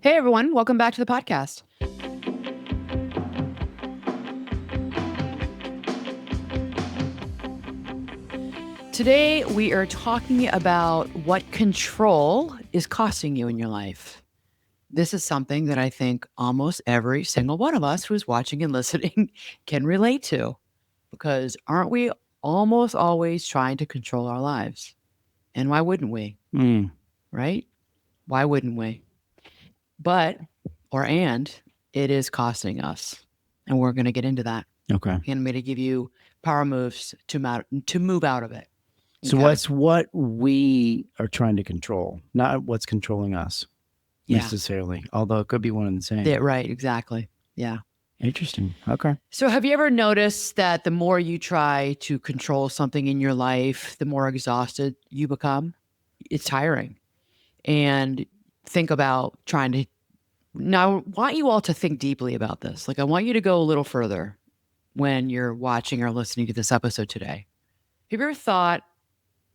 Hey, everyone. Welcome back to the podcast. Today, we are talking about what control is costing you in your life. This is something that I think almost every single one of us who's watching and listening can relate to, because aren't we almost always trying to control our lives? And why wouldn't we? Right? Why wouldn't we? But, it is costing us. And we're going to get into that. Okay. And I'm going to give you power moves to move out of it. So Okay? what's what we are trying to control, not what's controlling us Yeah. necessarily, although it could be one and the same. Yeah, right. Exactly. Yeah. Interesting. Okay. So have you ever noticed that the more you try to control something in your life, the more exhausted you become? It's tiring. And think about trying to. Now, I want you all to think deeply about this. Like, I want you to go a little further when you're watching or listening to this episode today. Have you ever thought,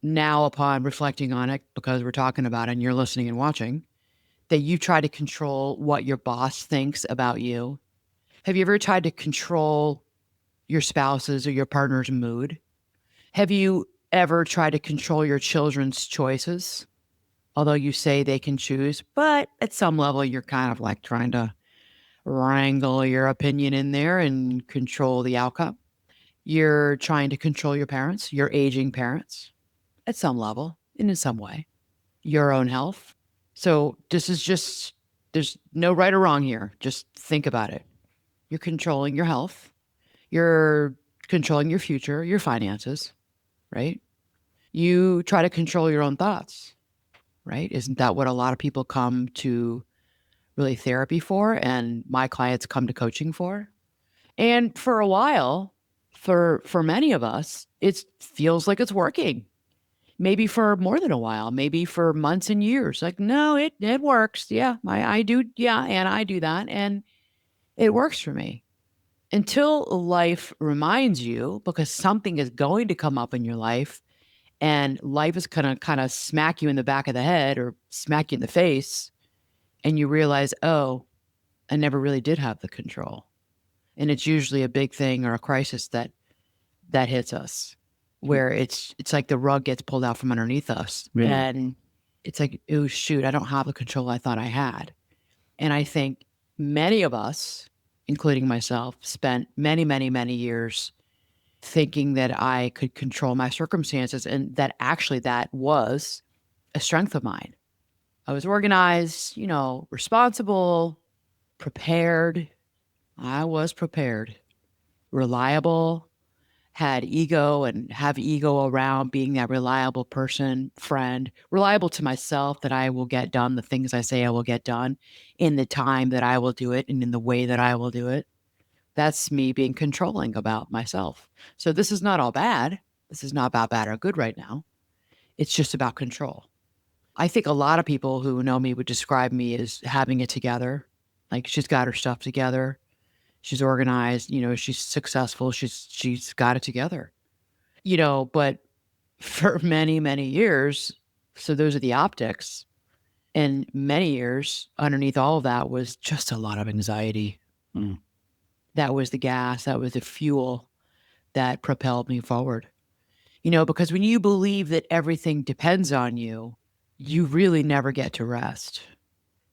now upon reflecting on it, because we're talking about it and you're listening and watching, that you try to control what your boss thinks about you? Have you ever tried to control your spouse's or your partner's mood? Have you ever tried to control your children's choices? Although you say they can choose, but at some level, you're kind of like trying to wrangle your opinion in there and control the outcome. You're trying to control your parents, your aging parents, at some level and in some way, your own health. So there's no right or wrong here. Just think about it. You're controlling your health. You're controlling your future, your finances, right? You try to control your own thoughts, right? Isn't that what a lot of people come to really therapy for? And my clients come to coaching for? And for a while, for many of us, it feels like it's working. Maybe for more than a while, maybe for months and years. Like, no, it works. Yeah, I do. Yeah, and I do that, and it works for me. Until life reminds you, because something is going to come up in your life, and life is gonna kind of smack you in the back of the head or smack you in the face, and you realize, oh, I never really did have the control. And it's usually a big thing or a crisis that hits us, where it's like the rug gets pulled out from underneath us. Yeah. And it's like, oh, shoot, I don't have the control I thought I had. And I think many of us, including myself, spent many, many, many years thinking that I could control my circumstances, and that actually that was a strength of mine. I was organized, responsible, prepared. I was prepared, reliable, had ego and have ego around being that reliable person, friend, reliable to myself that I will get done the things I say I will get done in the time that I will do it and in the way that I will do it. That's me being controlling about myself. So this is not all bad. This is not about bad or good right now. It's just about control. I think a lot of people who know me would describe me as having it together. Like, she's got her stuff together. She's organized, she's successful. She's got it together. But for many, many years, so those are the optics. And many years underneath all of that was just a lot of anxiety. Mm. That was the gas, that was the fuel that propelled me forward. Because when you believe that everything depends on you, you really never get to rest.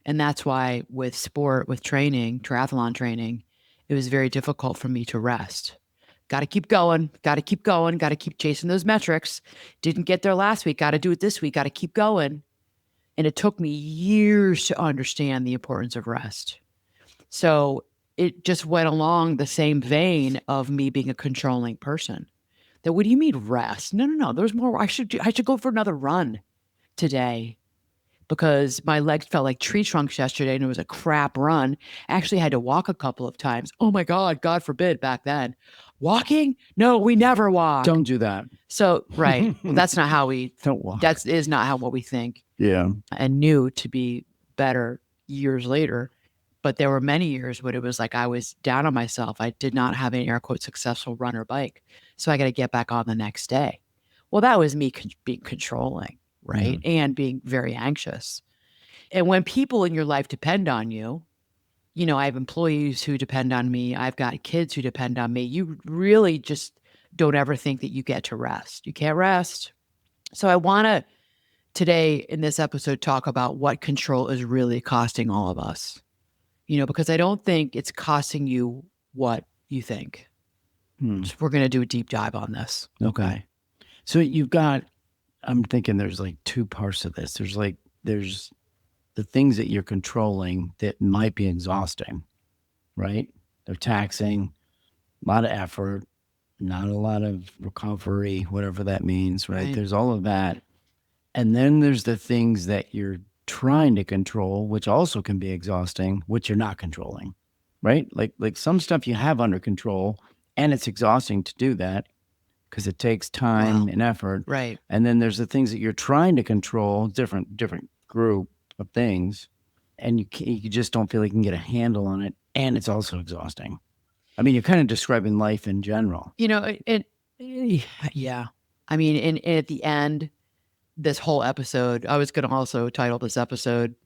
And that's why with sport, with training, triathlon training, it was very difficult for me to rest. Got to keep going, got to keep going, got to keep chasing those metrics. Didn't get there last week, got to do it this week, got to keep going. And it took me years to understand the importance of rest. So it just went along the same vein of me being a controlling person. That, what do you mean rest? No. There's more. I should go for another run today, because my legs felt like tree trunks yesterday and it was a crap run. I actually had to walk a couple of times. Oh my God, God forbid back then. Walking? No, we never walk. Don't do that. So, right. Well, that's not how we, Don't walk. that is not how what we think. Yeah. And knew to be better years later. But there were many years when it was like I was down on myself. I did not have an air quote successful run or bike. So I got to get back on the next day. Well, that was me being controlling, right? And being very anxious. And when people in your life depend on you, I have employees who depend on me. I've got kids who depend on me. You really just don't ever think that you get to rest. You can't rest. So I want to today in this episode talk about what control is really costing all of us. Because I don't think it's costing you what you think. So we're going to do a deep dive on this. Okay. So you've got, I'm thinking there's like two parts of this. There's the things that you're controlling that might be exhausting, right? They're taxing, a lot of effort, not a lot of recovery, whatever that means, right? Right. There's all of that. And then there's the things that you're trying to control, which also can be exhausting, which you're not controlling, right? Like some stuff you have under control, and it's exhausting to do that because it takes time and effort. Right. And then there's the things that you're trying to control, different group of things, and you just don't feel like you can get a handle on it, and it's also exhausting. I mean, you're kind of describing life in general. Yeah. I mean, and at the end, this whole episode, I was going to also title this episode,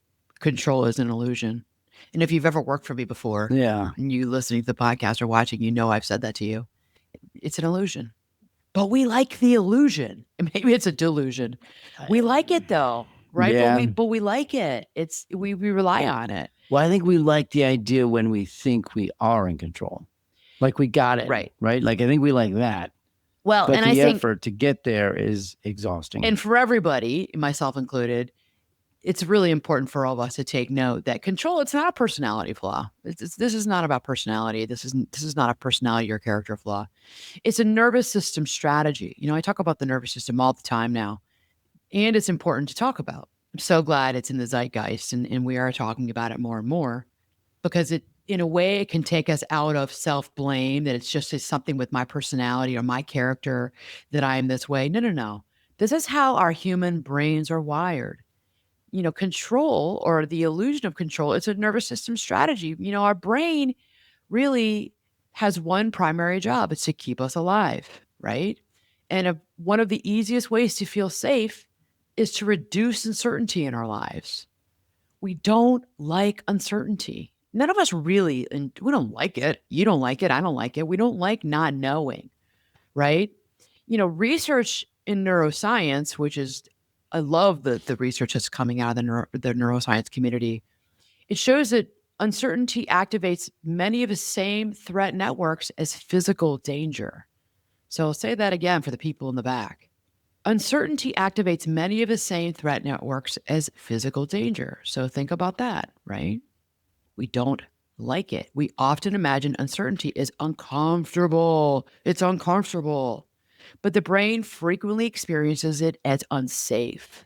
Control is an Illusion. And if you've ever worked for me before, Yeah. and you listening to the podcast or watching, I've said that to you. It's an illusion. But we like the illusion. And maybe it's a delusion. We like it though, right? Yeah. But we like it. We rely on it. Well, I think we like the idea when we think we are in control. Like we got it. Right. Right? Like I think we like that. Well, But and the I think effort to get there is exhausting. and for everybody, myself included, it's really important for all of us to take note that control, it's not a personality flaw. This is not about personality. This is not a personality or character flaw. It's a nervous system strategy. I talk about the nervous system all the time now, and it's important to talk about. I'm so glad it's in the zeitgeist and we are talking about it more and more because in a way, it can take us out of self-blame that it's just something with my personality or my character that I am this way. No, no, no. This is how our human brains are wired. Control or the illusion of control, it's a nervous system strategy. Our brain really has one primary job. It's to keep us alive, right? And one of the easiest ways to feel safe is to reduce uncertainty in our lives. We don't like uncertainty. None of us really, and we don't like it. You don't like it. I don't like it. We don't like not knowing, right? Research in neuroscience, which is, I love the research that's coming out of the neuroscience community. It shows that uncertainty activates many of the same threat networks as physical danger. So I'll say that again for the people in the back. Uncertainty activates many of the same threat networks as physical danger. So think about that, right? We don't like it. We often imagine uncertainty is uncomfortable. It's uncomfortable. But the brain frequently experiences it as unsafe.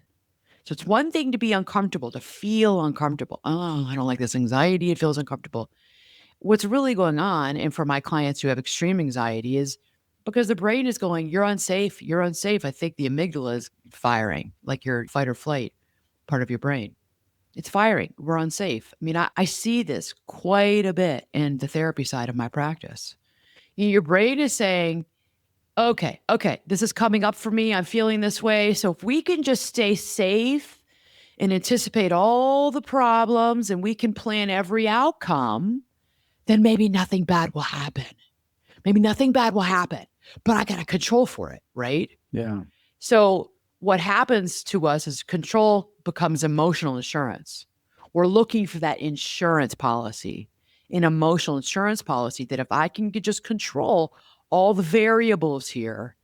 So it's one thing to be uncomfortable, to feel uncomfortable. Oh, I don't like this anxiety. It feels uncomfortable. What's really going on, and for my clients who have extreme anxiety, is because the brain is going, you're unsafe. You're unsafe. I think the amygdala is firing, like your fight or flight part of your brain. It's firing. We're unsafe. I mean, I see this quite a bit in the therapy side of my practice. Your brain is saying, okay, this is coming up for me. I'm feeling this way. So if we can just stay safe and anticipate all the problems and we can plan every outcome, then maybe nothing bad will happen. Maybe nothing bad will happen, but I got to control for it, right? Yeah. So what happens to us is control becomes emotional insurance. We're looking for that insurance policy, an emotional insurance policy that if I can just control all the variables here,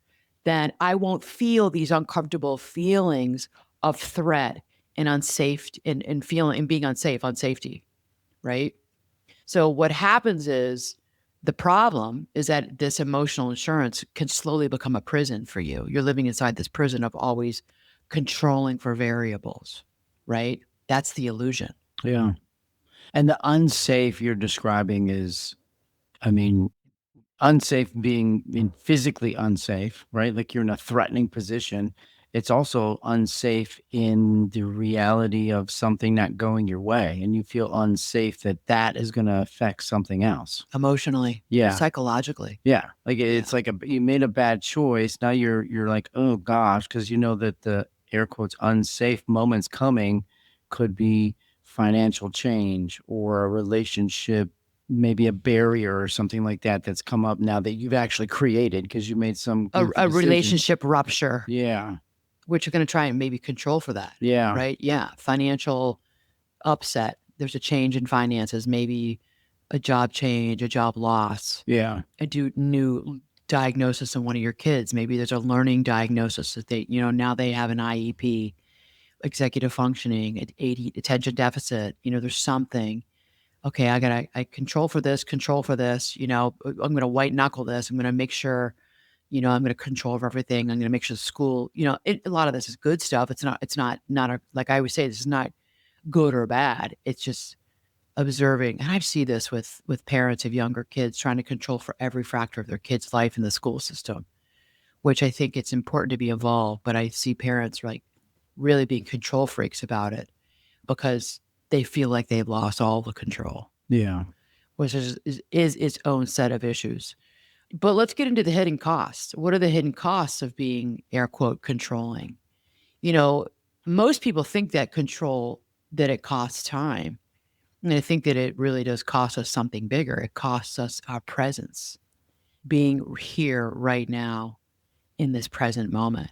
then I won't feel these uncomfortable feelings of threat and unsafe and feeling and being unsafe, unsafety, right? So what happens is the problem is that this emotional insurance can slowly become a prison for you. You're living inside this prison of always controlling for variables, right? That's the illusion. Yeah. And the unsafe you're describing is, I mean, unsafe being physically unsafe, right? Like you're in a threatening position. It's also unsafe in the reality of something not going your way, and you feel unsafe that is going to affect something else. Emotionally, Yeah. psychologically. Yeah. Like it's like you made a bad choice. Now you're like, oh gosh, because you know that the air quotes unsafe moments coming could be financial change or a relationship, maybe a barrier or something like that that's come up now that you've actually created because you made some goofy A decision. relationship rupture, Yeah. which you're going to try and maybe control for that, Yeah. right? Yeah. Financial upset. There's a change in finances, maybe a job change, a job loss, Yeah. a new diagnosis in one of your kids. Maybe there's a learning diagnosis that they, now they have an IEP, executive functioning, attention deficit. There's something. Okay, I control for this. I'm going to white knuckle this. I'm going to make sure, I'm going to control over everything. I'm going to make sure the school, a lot of this is good stuff. It's not like I always say, this is not good or bad. It's just observing. And I see this with parents of younger kids trying to control for every factor of their kid's life in the school system, which I think it's important to be involved. But I see parents like really being control freaks about it because they feel like they've lost all the control, Yeah. which is its own set of issues. But let's get into the hidden costs. What are the hidden costs of being air quote controlling? You know, most people think that it costs time. And I think that it really does cost us something bigger. It costs us our presence, being here right now in this present moment.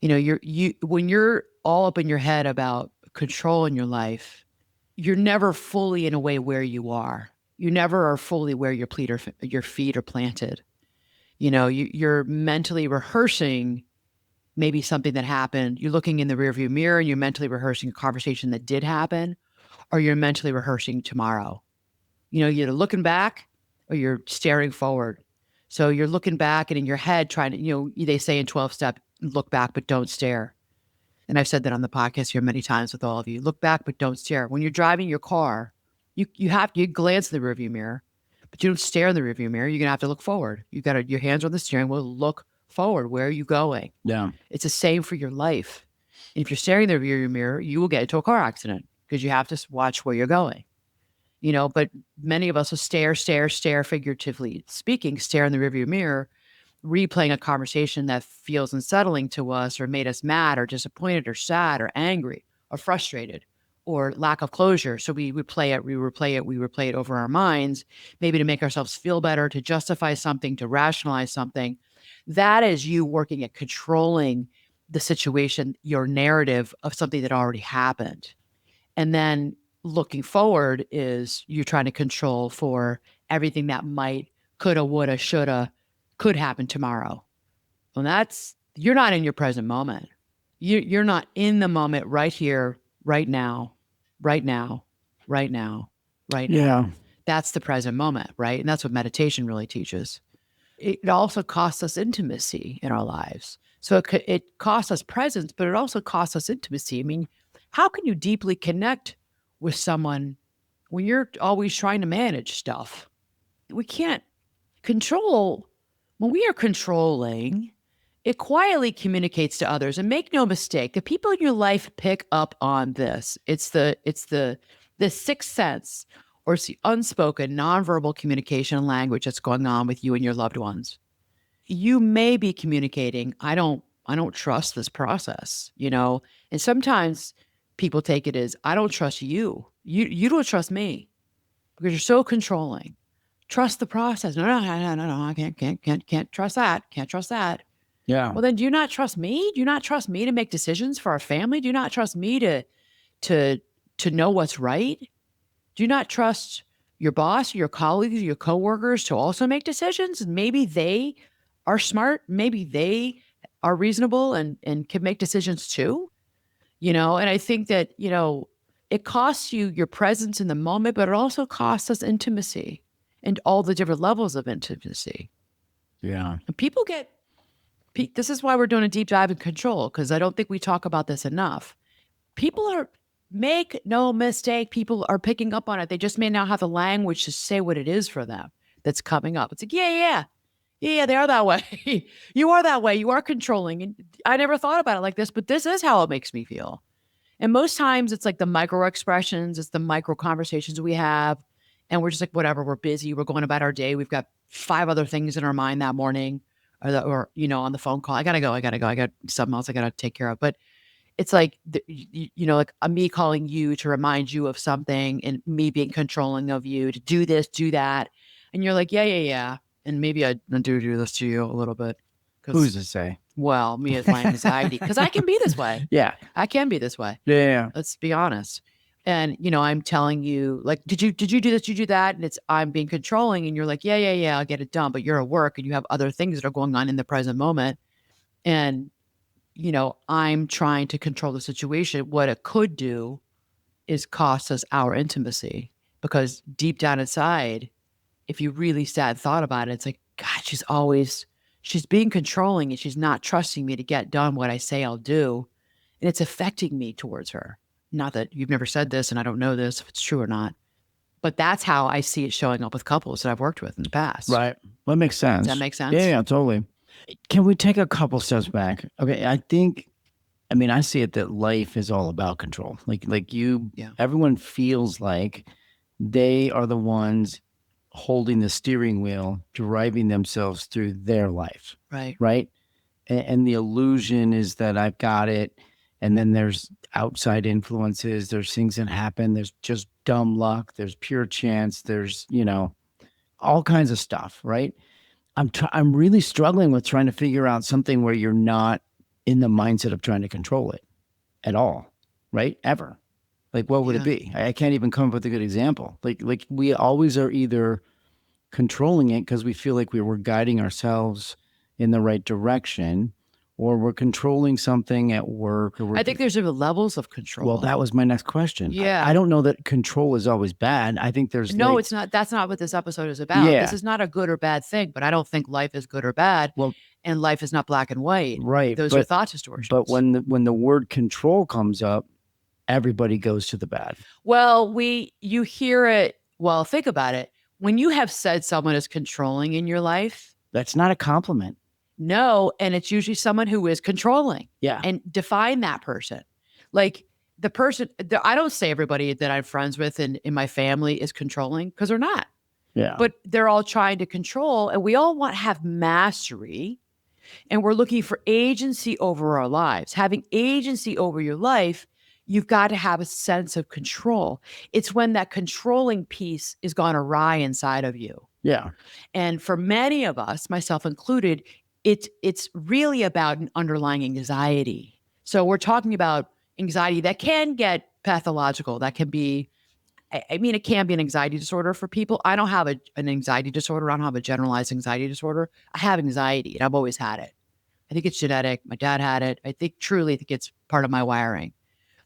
You when you're all up in your head about control in your life, you're never fully in a way where you are. You never are fully where your feet are planted. You're mentally rehearsing maybe something that happened. You're looking in the rearview mirror and you're mentally rehearsing a conversation that did happen, or you're mentally rehearsing tomorrow. You're either looking back or you're staring forward. So you're looking back and in your head trying to, they say in 12 step, look back, but don't stare. And I've said that on the podcast here many times with all of you. Look back, but don't stare. When you're driving your car, you glance in the rearview mirror, but you don't stare in the rearview mirror. You're gonna have to look forward. Your hands are on the steering wheel. Look forward. Where are you going? Yeah. It's the same for your life. And if you're staring in the rearview mirror, you will get into a car accident because you have to watch where you're going. But many of us will stare, figuratively speaking, stare in the rearview mirror, replaying a conversation that feels unsettling to us or made us mad or disappointed or sad or angry or frustrated or lack of closure. So we replay it over our minds, maybe to make ourselves feel better, to justify something, to rationalize something. That is you working at controlling the situation, your narrative of something that already happened. And then looking forward is you trying to control for everything that might, coulda, woulda, shoulda, could happen tomorrow. Well, you're not in your present moment. You're not in the moment right here, right now, right now, right now, right Yeah. now. That's the present moment, right? And that's what meditation really teaches. It also costs us intimacy in our lives. So it costs us presence, but it also costs us intimacy. I mean, how can you deeply connect with someone when you're always trying to manage stuff? We can't control. When we are controlling, it quietly communicates to others. And make no mistake, the people in your life pick up on this. It's the sixth sense, or it's the unspoken nonverbal communication and language that's going on with you and your loved ones. You may be communicating, I don't trust this process, And sometimes people take it as, I don't trust you. You don't trust me because you're so controlling. Trust the process. No, I can't trust that. Can't trust that. Yeah. Well, then do you not trust me? Do you not trust me to make decisions for our family? Do you not trust me to to know what's right? Do you not trust your boss, your colleagues, your coworkers to also make decisions? Maybe they are smart. Maybe they are reasonable and can make decisions too. And I think that, it costs you your presence in the moment, but it also costs us intimacy and all the different levels of intimacy. Yeah. And this is why we're doing a deep dive in control, because I don't think we talk about this enough. People are, make no mistake, people are picking up on it. They just may not have the language to say what it is for them that's coming up. It's like, yeah, they are that way. You are that way. You are controlling. And I never thought about it like this, but this is how it makes me feel. And most times it's like the micro expressions, it's the micro conversations we have. And we're just like, whatever, we're busy. We're going about our day. We've got 5 other things in our mind that morning or on the phone call. I got to go. I got something else I got to take care of. But It's like, like me calling you to remind you of something and me being controlling of you to do this, do that. And you're like, yeah, yeah, yeah. And maybe I do this to you a little bit Who's because, to say? well, me as my anxiety, because I can be this way. Yeah. I can be this way. Yeah. Yeah. Let's be honest. And I'm telling you, like, did you do this? Did you do that? And I'm being controlling, and you're like, yeah, yeah, yeah, I'll get it done. But you're at work, and you have other things that are going on in the present moment, and I'm trying to control the situation. What it could do is cost us our intimacy because deep down inside, if you really sat and thought about it, it's like, God, she's being controlling and she's not trusting me to get done what I say I'll do. And it's affecting me towards her. Not that you've never said this and I don't know this if it's true or not, but that's how I see it showing up with couples that I've worked with in the past. Right. Well, that makes Does that sense. make sense? Yeah. Yeah. Totally. Can we take a couple steps back? Okay. I mean, I see it that life is all about control. Yeah. Everyone feels like they are the ones holding the steering wheel, driving themselves through their life. Right. Right. And the illusion is that I've got it. And then there's outside influences, there's things that happen, there's just dumb luck, there's pure chance, there's, all kinds of stuff. Right. I'm really struggling with trying to figure out something where you're not in the mindset of trying to control it at all, right? Ever. Like, what would it Yeah. be? I can't even come up with a good example. Like we always are either controlling it because we feel like we're guiding ourselves in the right direction, or we're controlling something at work, or I think there's levels of control. well, that was my next question. Yeah. I don't know that control is always bad. I think there's No, like, it's not. That's not what this episode is about. Yeah. This is not a good or bad thing, but I don't think life is good or bad. Well, and life is not black and white. right. Those are thought distortions. But when the word control comes up, everybody goes to the bad. Well, you hear it. Well, think about it. When you have said someone is controlling in your life, That's not a compliment. no, and it's usually someone who is controlling. Yeah. And define that person. Like the person, I don't say everybody that I'm friends with in my family is controlling because they're not. Yeah. But they're all trying to control, and we all want to have mastery, and we're looking for agency over our lives. Having agency over your life, you've got to have a sense of control. It's when that controlling piece is gone awry inside of you. Yeah. And for many of us, myself included, it's really about an underlying anxiety. So we're talking about anxiety that can get pathological. That can be, I mean, it can be an anxiety disorder for people. I don't have an anxiety disorder. I don't have a generalized anxiety disorder. I have anxiety, and I've always had it. I think it's genetic. My dad had it. I think it's part of my wiring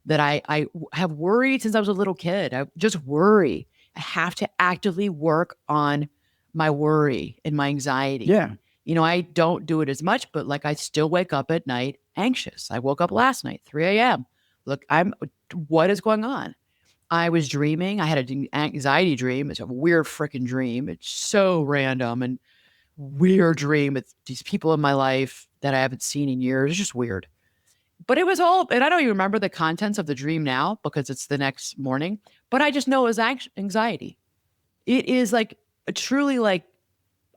that I have worried since I was a little kid. I just worry. I have to actively work on my worry and my anxiety. Yeah. I don't do it as much, but like I still wake up at night anxious. I woke up last night, 3 a.m. Look, what is going on? I was dreaming. I had an anxiety dream. It's a weird freaking dream. It's so random and weird dream. It's these people in my life that I haven't seen in years. It's just weird. But it was all, and I don't even remember the contents of the dream now because it's the next morning, but I just know it was anxiety. It is like truly like,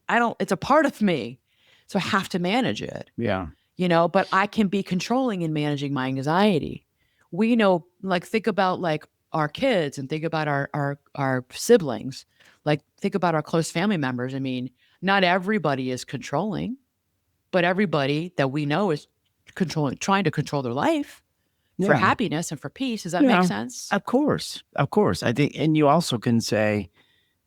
it's a part of me. So I have to manage it. Yeah. But I can be controlling in managing my anxiety. We know, like, think about like our kids and think about our siblings, like think about our close family members. I mean, not everybody is controlling, but everybody that we know is trying to control their life for happiness and for peace. Does that make sense? Of course. Of course. I think, and you also can say,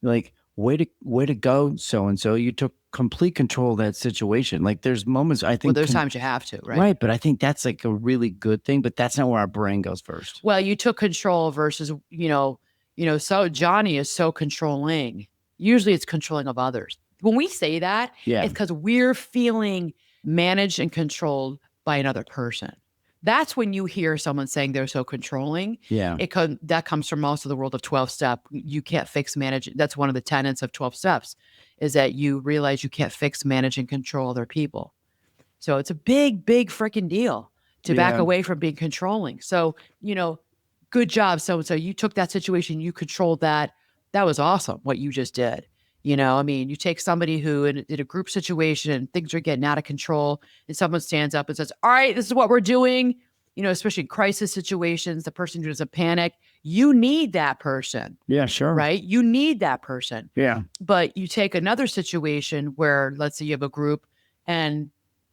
like, way to go, so and so. You took complete control of that situation. Like, there's moments I think. Well, there's times you have to, right? Right, but I think that's like a really good thing. But that's not where our brain goes first. Well, you took control versus So Johnny is so controlling. Usually, it's controlling of others. When we say that, Yeah. it's because we're feeling managed and controlled by another person. That's when you hear someone saying they're so controlling. Yeah. That comes from also the world of 12-step. You can't fix manage. That's one of the tenets of 12 steps is that you realize you can't fix, manage, and control other people. So it's a big, big freaking deal to back away from being controlling. So, good job. So you took that situation, you controlled that. That was awesome what you just did. I mean, you take somebody who in a group situation and things are getting out of control and someone stands up and says, all right, this is what we're doing. especially crisis situations, the person who doesn't panic, you need that person, Yeah, sure. right? You need that person. Yeah. But you take another situation where, let's say you have a group and,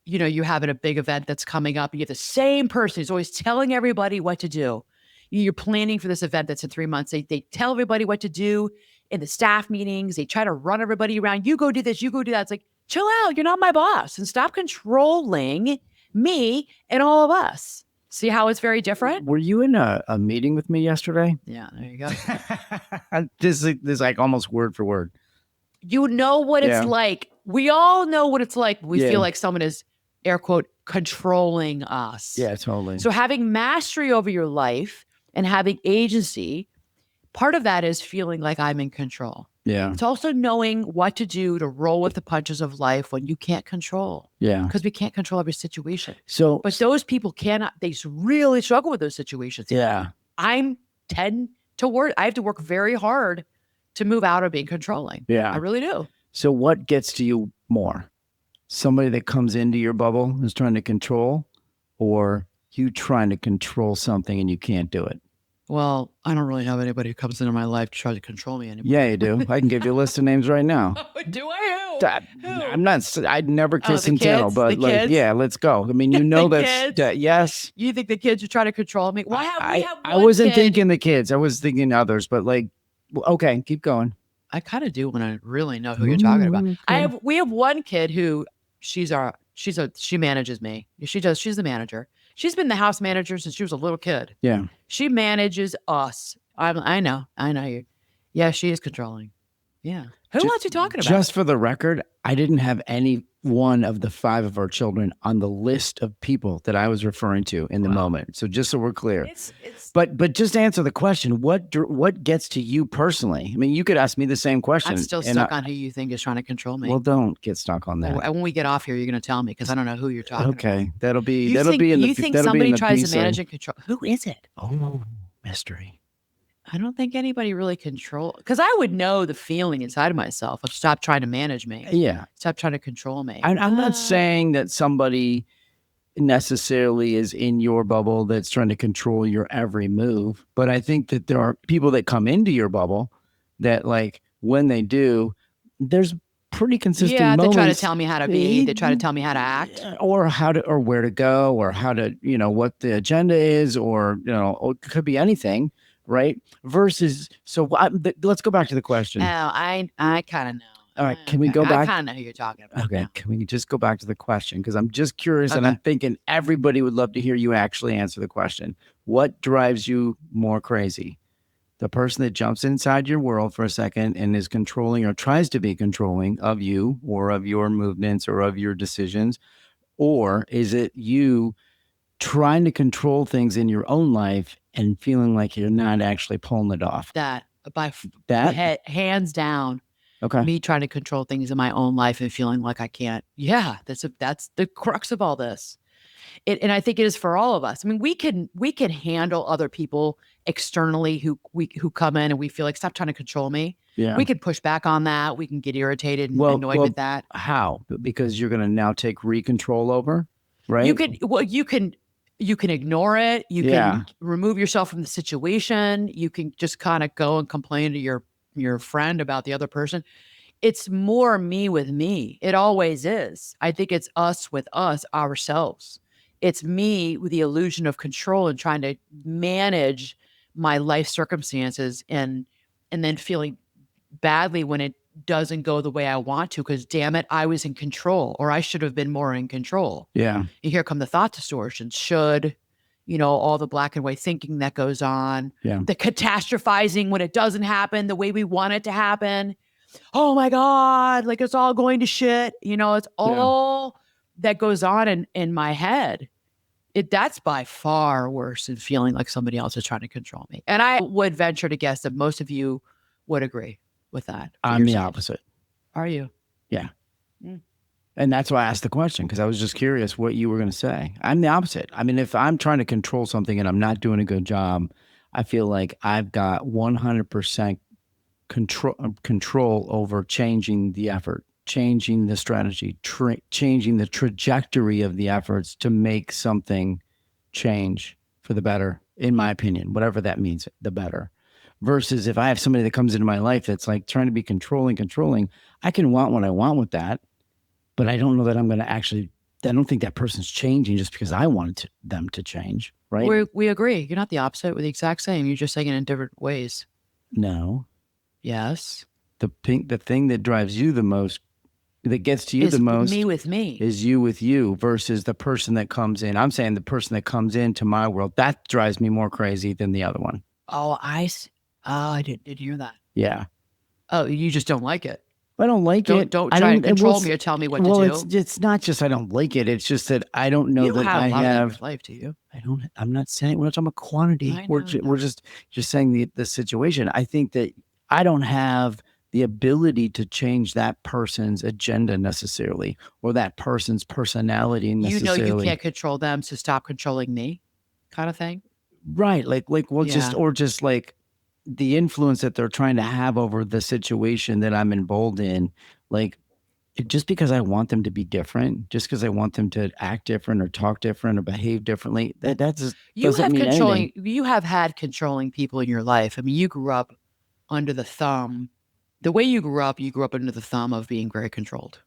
you have a big event that's coming up and you have the same person who's always telling everybody what to do. You're planning for this event that's in 3 months. They tell everybody what to do in the staff meetings. They try to run everybody around. You go do this, you go do that. It's like, chill out. You're not my boss, and stop controlling me and all of us. See how it's very different? Were you in a meeting with me yesterday? Yeah, there you go. This is like almost word for word. You know what it's Yeah. like. We all know what it's like. We Yeah. feel like someone is, air quote, controlling us. Yeah, totally. So having mastery over your life and having agency, part of that is feeling like I'm in control. Yeah. It's also knowing what to do to roll with the punches of life when you can't control. Yeah. Because we can't control every situation. So, But those people cannot, they really struggle with those situations. yeah. I have to work very hard to move out of being controlling. Yeah. I really do. So what gets to you more? Somebody that comes into your bubble is trying to control, or you trying to control something and you can't do it? Well, I don't really have anybody who comes into my life to try to control me anymore. Yeah, you do. I can give you a list of names right now. Do I? Who? I'm not. I'd never kiss the and tell, kids? but The like, kids? yeah, let's go. I mean, you know The that's kids? yes. You think the kids are trying to control me? Why have we have I one wasn't kid? thinking the kids. I was thinking others, but like, okay, keep going. I kind of do when I really know who you're talking about. Okay. We have one kid who she manages me. She's the manager. She's been the house manager since she was a little kid. Yeah. She manages us. I know you. Yeah, she is controlling. Yeah. Who else are you talking about? Just for the record, I didn't have any one of the 5 of our children on the list of people that I was referring to in the moment. So just so we're clear. But just answer the question, what gets to you personally? I mean, you could ask me the same question. I'm still stuck on who you think is trying to control me. Well, don't get stuck on that. When we get off here, you're going to tell me because I don't know who you're talking about. Okay, that'll be You think that'll somebody be in the tries to B-side. manage and control? Who is it? Oh, mystery. I don't think anybody really because I would know the feeling inside of myself of stop trying to manage me. Yeah. Stop trying to control me. I'm not saying that somebody necessarily is in your bubble that's trying to control your every move, but I think that there are people that come into your bubble that, like, when they do, there's pretty consistent they moments. try to tell me how to be. They try to tell me how to act. Or where to go, or how to, what the agenda is, or, it could be anything. Right. Versus, let's go back to the question. Oh, I kind of know. All right. Can we go back? I kind of know who you're talking about. Okay. Now. Can we just go back to the question? Because I'm just curious, and Okay. I'm thinking everybody would love to hear you actually answer the question. What drives you more crazy? The person that jumps inside your world for a second and is controlling or tries to be controlling of you or of your movements or of your decisions? Or is it you trying to control things in your own life and feeling like you're not actually pulling it off? That hands down. Okay. Me trying to control things in my own life and feeling like I can't. Yeah, that's the crux of all this. And I think it is for all of us. I mean, we can handle other people externally who come in and we feel like stop trying to control me. Yeah. We can push back on that. We can get irritated and annoyed with that. How? Because you're going to now take control over, right? You can ignore it. You can remove yourself from the situation. You can just kind of go and complain to your friend about the other person. It's more me with me. It always is. I think it's us with us, ourselves. It's me with the illusion of control and trying to manage my life circumstances and then feeling badly when it doesn't go the way I want to because damn it, I was in control or I should have been more in control. Yeah. And here come the thought distortions. All the black and white thinking that goes on. Yeah. The catastrophizing when it doesn't happen the way we want it to happen. Oh my God, like it's all going to shit. It's all that goes on in my head. That's by far worse than feeling like somebody else is trying to control me. And I would venture to guess that most of you would agree with that. I'm the opposite. Are you? Yeah. And that's why I asked the question, because I was just curious what you were going to say. I'm the opposite. I mean, if I'm trying to control something and I'm not doing a good job, I feel like I've got 100% control over changing the effort, changing the strategy, changing the trajectory of the efforts to make something change for the better, in my opinion, whatever that means, the better. Versus if I have somebody that comes into my life that's like trying to be controlling, I can want what I want with that, but I don't know that I'm going to actually, I don't think that person's changing just because I wanted them to change, right? We agree. You're not the opposite. We're the exact same. You're just saying it in different ways. No. Yes. The thing that drives you the most, that gets to you Is the most, me with me. is you with you versus the person that comes in. I'm saying the person that comes into my world, that drives me more crazy than the other one. Oh, I didn't hear that. Yeah. Oh, you just don't like it. I don't like it. Don't I try to don't. control me or tell me what to do. It's not just I don't like it. It's just that I don't know You don't that have I a lot of that in have. your life, do you? I don't. I'm not saying we're not talking about quantity. I know. We're just saying the situation. I think that I don't have the ability to change that person's agenda necessarily, or that person's personality You know necessarily. you can't control them, so stop controlling me, kind of thing. Right. Well, Yeah. just like the influence that they're trying to have over the situation that I'm involved in, like just because I want them to be different, just because I want them to act different or talk different or behave differently, that just doesn't mean anything. You have had controlling people in your life. I mean, you grew up under the thumb. The way you grew up under the thumb of being very controlled.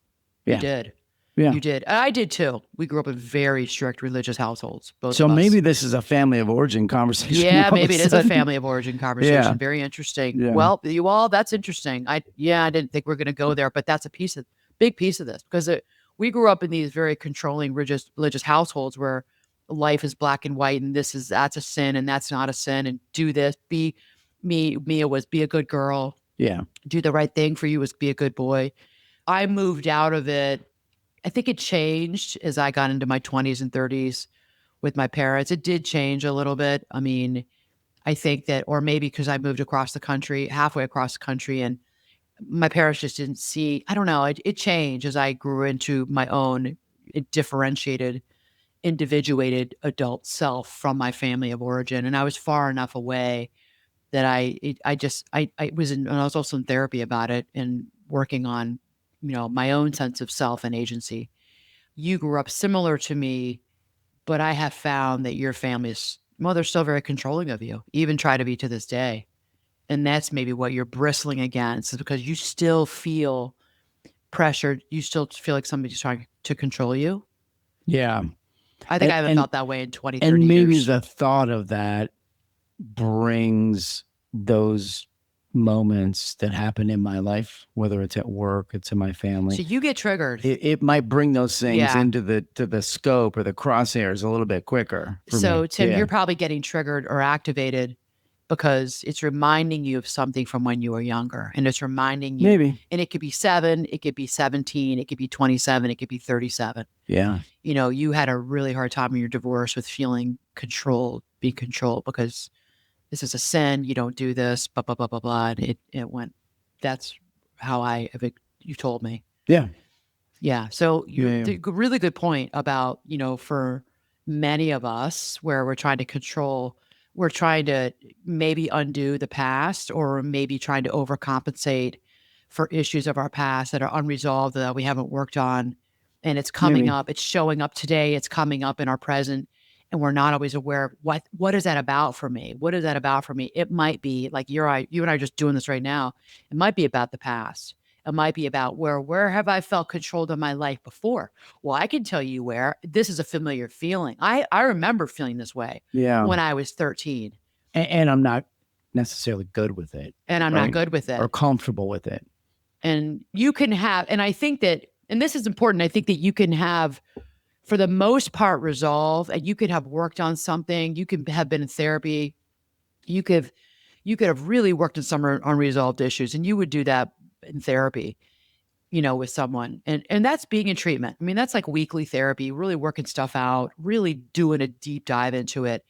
You Yeah. did. Yeah. You did. And I did too. We grew up in very strict religious households, both So of us. maybe this is a family of origin conversation. Yeah, all of maybe it is a sudden. family of origin conversation. Yeah. Very interesting. Yeah. Well, that's interesting. I didn't think we're going to go there, but that's a big piece of this because we grew up in these very controlling religious households where life is black and white and that's a sin and that's not a sin and do this, be me. Mia was be a good girl. Yeah. Do the right thing for you was be a good boy. I moved out of it. I think it changed as I got into my 20s and 30s with my parents. It did change a little bit. I mean, I think that, or maybe because I moved across the country, halfway across the country, and my parents just didn't see, I don't know, it changed as I grew into my own differentiated, individuated adult self from my family of origin. And I was far enough away that I was in, and I was also in therapy about it and working on, my own sense of self and agency. You grew up similar to me, but I have found that your family is, well, they're still very controlling of you, even try to be to this day. And that's maybe what you're bristling against is because you still feel pressured. You still feel like somebody's trying to control you. Yeah. I think I haven't felt that way in 20, 30 And maybe years. the thought of that brings those moments that happen in my life, whether it's at work, it's in my family. So you get triggered. It might bring those things into the scope or the crosshairs a little bit quicker. So Tim, you're probably getting triggered or activated because it's reminding you of something from when you were younger, and it's reminding you. Maybe. And it could be 7, it could be 17, it could be 27, it could be 37. Yeah. You had a really hard time in your divorce with feeling controlled, being controlled because this is a sin. You don't do this, blah, blah, blah, blah, blah. And it went, that's how you told me. Yeah. Yeah. So really good point about, for many of us where we're trying to control, we're trying to maybe undo the past or maybe trying to overcompensate for issues of our past that are unresolved that we haven't worked on. And it's coming up, it's showing up today, it's coming up in our present. And we're not always aware of what is that about for me? What is that about for me? It might be like you and I are just doing this right now. It might be about the past. It might be about where have I felt controlled in my life before? Well, I can tell you where. This is a familiar feeling. I remember feeling this way when I was 13. And I'm not necessarily good with it. And I'm not good with it. Or comfortable with it. And you can have, and I think that, and this is important, I think that you can have, for the most part, resolve, and you could have worked on something. You could have been in therapy. You could have really worked on some unresolved issues, and you would do that in therapy, with someone. And that's being in treatment. I mean, that's like weekly therapy, really working stuff out, really doing a deep dive into it.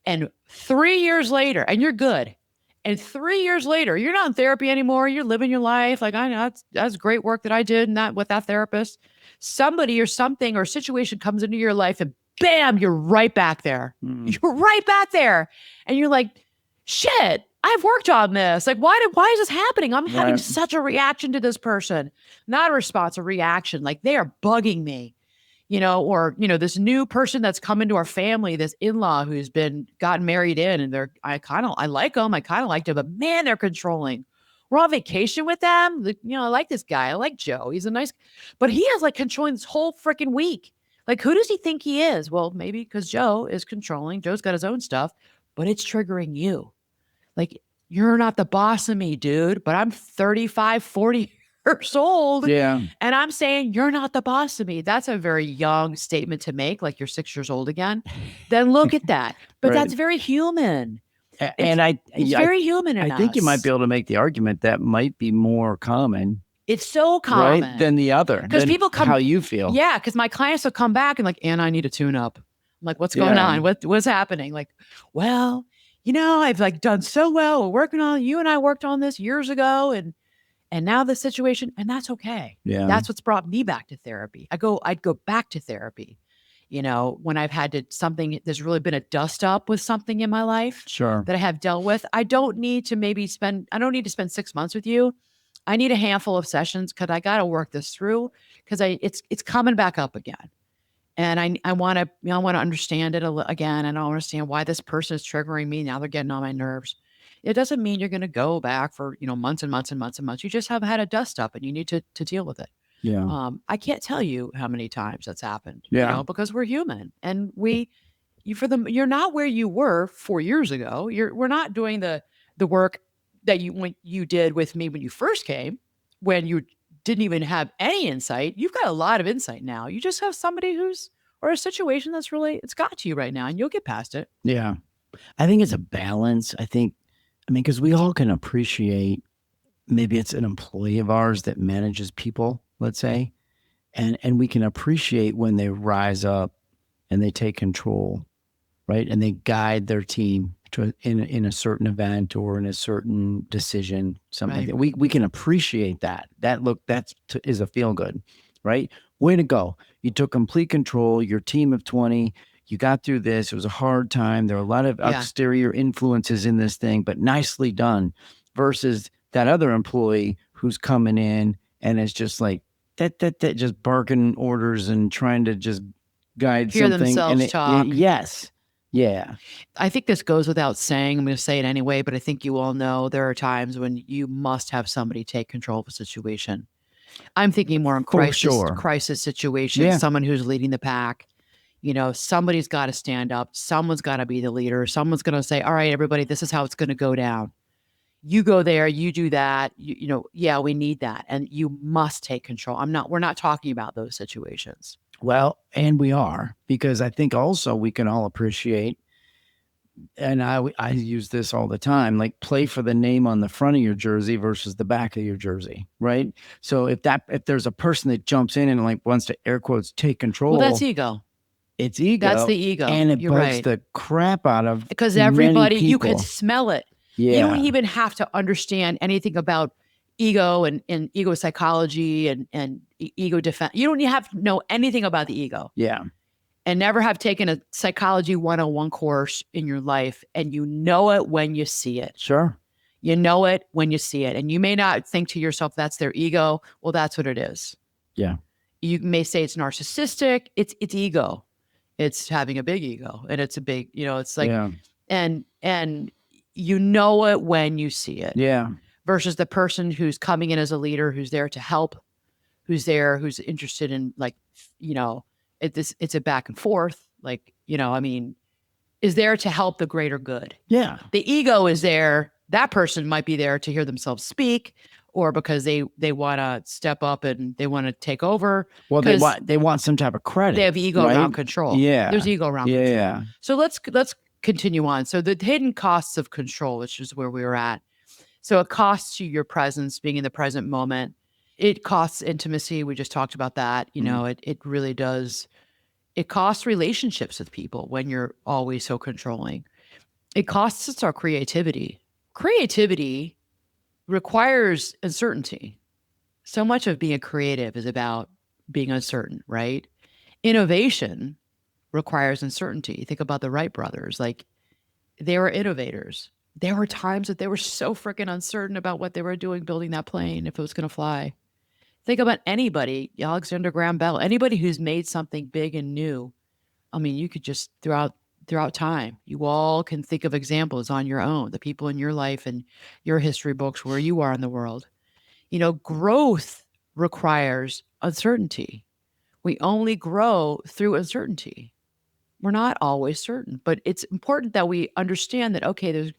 And 3 years later, and you're good. And 3 years later, you're not in therapy anymore. You're living your life. Like, I know that's great work that I did with that therapist. Somebody or something or situation comes into your life and bam, you're right back there. You're right back there. And you're like, shit, I've worked on this. Like, why is this happening? I'm having such a reaction to this person. Not a response, a reaction. Like, they are bugging me. or, this new person that's come into our family, this in-law who's gotten married in, and I like them. I kind of liked them, but man, they're controlling. We're on vacation with them. I like this guy. I like Joe. He's a nice, but he has like controlling this whole freaking week. Like, who does he think he is? Well, maybe because Joe is controlling. Joe's got his own stuff, but it's triggering you. Like, you're not the boss of me, dude, but I'm 35, 40 years old. Yeah. And I'm saying, you're not the boss of me. That's a very young statement to make, like you're 6 years old again. Then look at that. But Right. that's very human. And It's very human in I think you might be us. able to make the argument that might be more common, It's so right, common. than the other. Because Than people come, how you feel. yeah, because my clients will come back and like, and I need a tune up. I'm like, what's going Yeah. on? What's happening? Like, well, I've like done so well. We're working on, you and I worked on this years ago, and now the situation, and that's okay. Yeah. That's what's brought me back to therapy. I'd go back to therapy, when I've had there's really been a dust up with something in my life Sure. that I have dealt with. I don't need to spend 6 months with you. I need a handful of sessions because I got to work this through because it's coming back up again. And I want to understand it again. And I understand why this person is triggering me. Now they're getting on my nerves. It doesn't mean you're going to go back for months and months and months and months. You just have had a dust up, and you need to deal with it. Yeah. I can't tell you how many times that's happened. Yeah. Because we're human, and you're not where you were 4 years ago. We're not doing the work that when you did with me when you first came, when you didn't even have any insight. You've got a lot of insight now. You just have somebody or a situation that's really, it's got to you right now, and you'll get past it. Yeah. I think it's a balance. Because we all can appreciate, maybe it's an employee of ours that manages people, let's say, and we can appreciate when they rise up and they take control, right? And they guide their team in a certain event or in a certain decision, something like that. We can appreciate that. That is a feel good, right? Way to go. You took complete control, your team of 20, you got through this. It was a hard time. There are a lot of exterior influences in this thing, but nicely done. Versus that other employee who's coming in and is just like that just barking orders and trying to just guide Hear something. themselves talk. Yes. Yeah. I think this goes without saying. I'm going to say it anyway, but I think you all know there are times when you must have somebody take control of a situation. I'm thinking more in crisis situation, Yeah. someone who's leading the pack. Somebody's got to stand up. Someone's got to be the leader. Someone's going to say, all right, everybody, this is how it's going to go down. You go there, you do that. Yeah, we need that. And you must take control. We're not talking about those situations. Well, and we are, because I think also we can all appreciate, and I use this all the time, like play for the name on the front of your jersey versus the back of your jersey, right? So if there's a person that jumps in and like wants to, air quotes, take control. Well, that's ego. It's ego. That's the ego. And it You're bugs right. the crap out of because many everybody, you people. could smell it. Yeah. You don't even have to understand anything about ego and ego psychology and ego defense. You don't have to know anything about the ego. Yeah. And never have taken a psychology 101 course in your life. And you know it when you see it. Sure. You know it when you see it. And you may not think to yourself, that's their ego. Well, that's what it is. Yeah. You may say it's narcissistic. It's ego. It's having a big ego. And it's a big, it's like, and you know it when you see it. Yeah. Versus the person who's coming in as a leader, who's there to help, who's interested in, like, it's a back and forth, like, is there to help the greater good. Yeah. The ego is there. That person might be there to hear themselves speak, or because they want to step up and they want to take over. Well, they want some type of credit. They have ego around control. Yeah. There's ego around control. Yeah. So let's continue on. So the hidden costs of control, which is where we were at. So it costs you your presence, being in the present moment. It costs intimacy. We just talked about that. It really does. It costs relationships with people when you're always so controlling. It costs us our creativity. Creativity requires uncertainty. So much of being a creative is about being uncertain, right? Innovation requires uncertainty. Think about the Wright brothers. Like, they were innovators. There were times that they were so freaking uncertain about what they were doing, building that plane, if it was going to fly. Think about anybody, Alexander Graham Bell, anybody who's made something big and new. I mean, you could just throughout time, you all can think of examples on your own, the people in your life and your history books where you are in the world. Growth requires uncertainty. We only grow through uncertainty. We're not always certain, but it's important that we understand that, okay, there's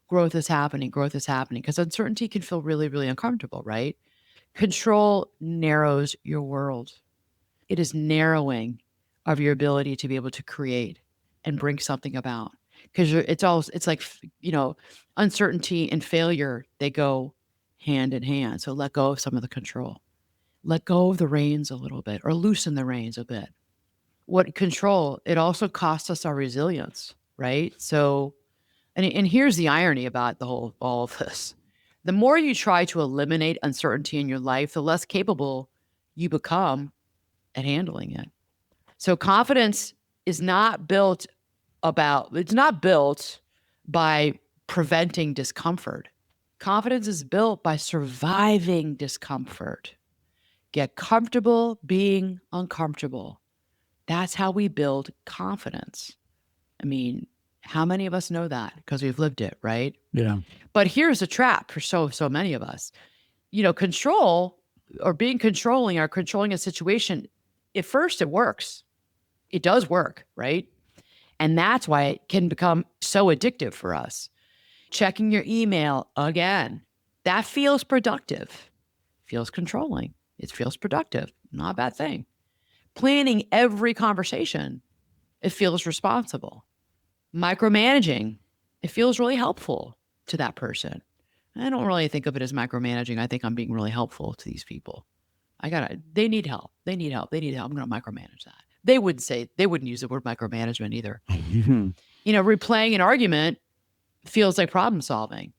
growth is happening, because uncertainty can feel really, really uncomfortable, right? Control narrows your world. It is narrowing of your ability to be able to create and bring something about. Because it's like, uncertainty and failure, they go hand in hand. So let go of some of the control. Let go of the reins a little bit, or loosen the reins a bit. What control, it also costs us our resilience, right? So, and here's the irony about all of this. The more you try to eliminate uncertainty in your life, the less capable you become at handling it. So confidence is not built it's not built by preventing discomfort. Confidence is built by surviving discomfort. Get comfortable being uncomfortable. That's how we build confidence. I mean, how many of us know that? Because we've lived it, right? Yeah. But here's a trap for so many of us. Control, or being controlling, or controlling a situation, at first it works. It does work, right? And that's why it can become so addictive for us. Checking your email again, that feels productive, feels controlling. It feels productive, not a bad thing. Planning every conversation, it feels responsible. Micromanaging, it feels really helpful to that person. I don't really think of it as micromanaging. I think I'm being really helpful to these people. They need help. They need help. They need help. I'm going to micromanage that. They wouldn't use the word micromanagement either. Replaying an argument feels like problem solving.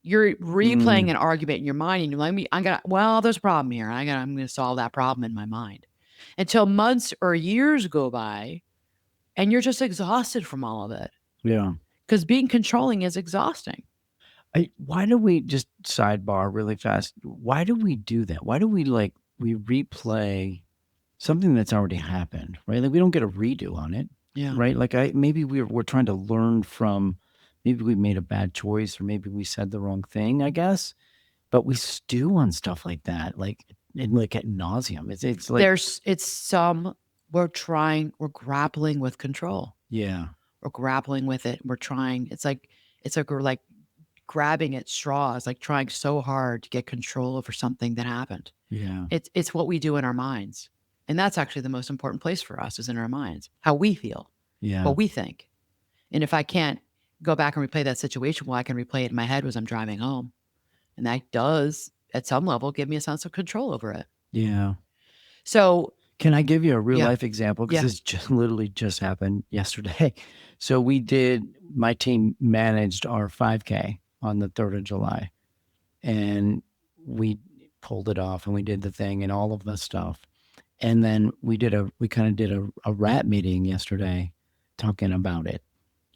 You're replaying an argument in your mind, and you're like, there's a problem here. I'm going to solve that problem in my mind, until months or years go by, and you're just exhausted from all of it. Yeah. Because being controlling is exhausting. Why do we, just sidebar really fast? Why do we do that? Why do we we replay something that's already happened, right? Like we don't get a redo on it, Yeah. right? Like maybe we're trying to learn from, maybe we made a bad choice, or maybe we said the wrong thing, I guess. But we stew on stuff like that, like at nauseum. It's like we're grappling with control. Yeah. We're grappling with it. We're trying. We're like grabbing at straws, like trying so hard to get control over something that happened. Yeah. It's what we do in our minds. And that's actually the most important place for us, is in our minds, how we feel, what we think. And if I can't go back and replay that situation, well, I can replay it in my head as I'm driving home. And that does, at some level, give me a sense of control over it. Yeah. So, can I give you a real life example? Because this literally just happened yesterday. So my team managed our 5K on the 3rd of July. And we pulled it off, and we did the thing and all of the stuff. And then we kind of did a rap meeting yesterday, talking about it,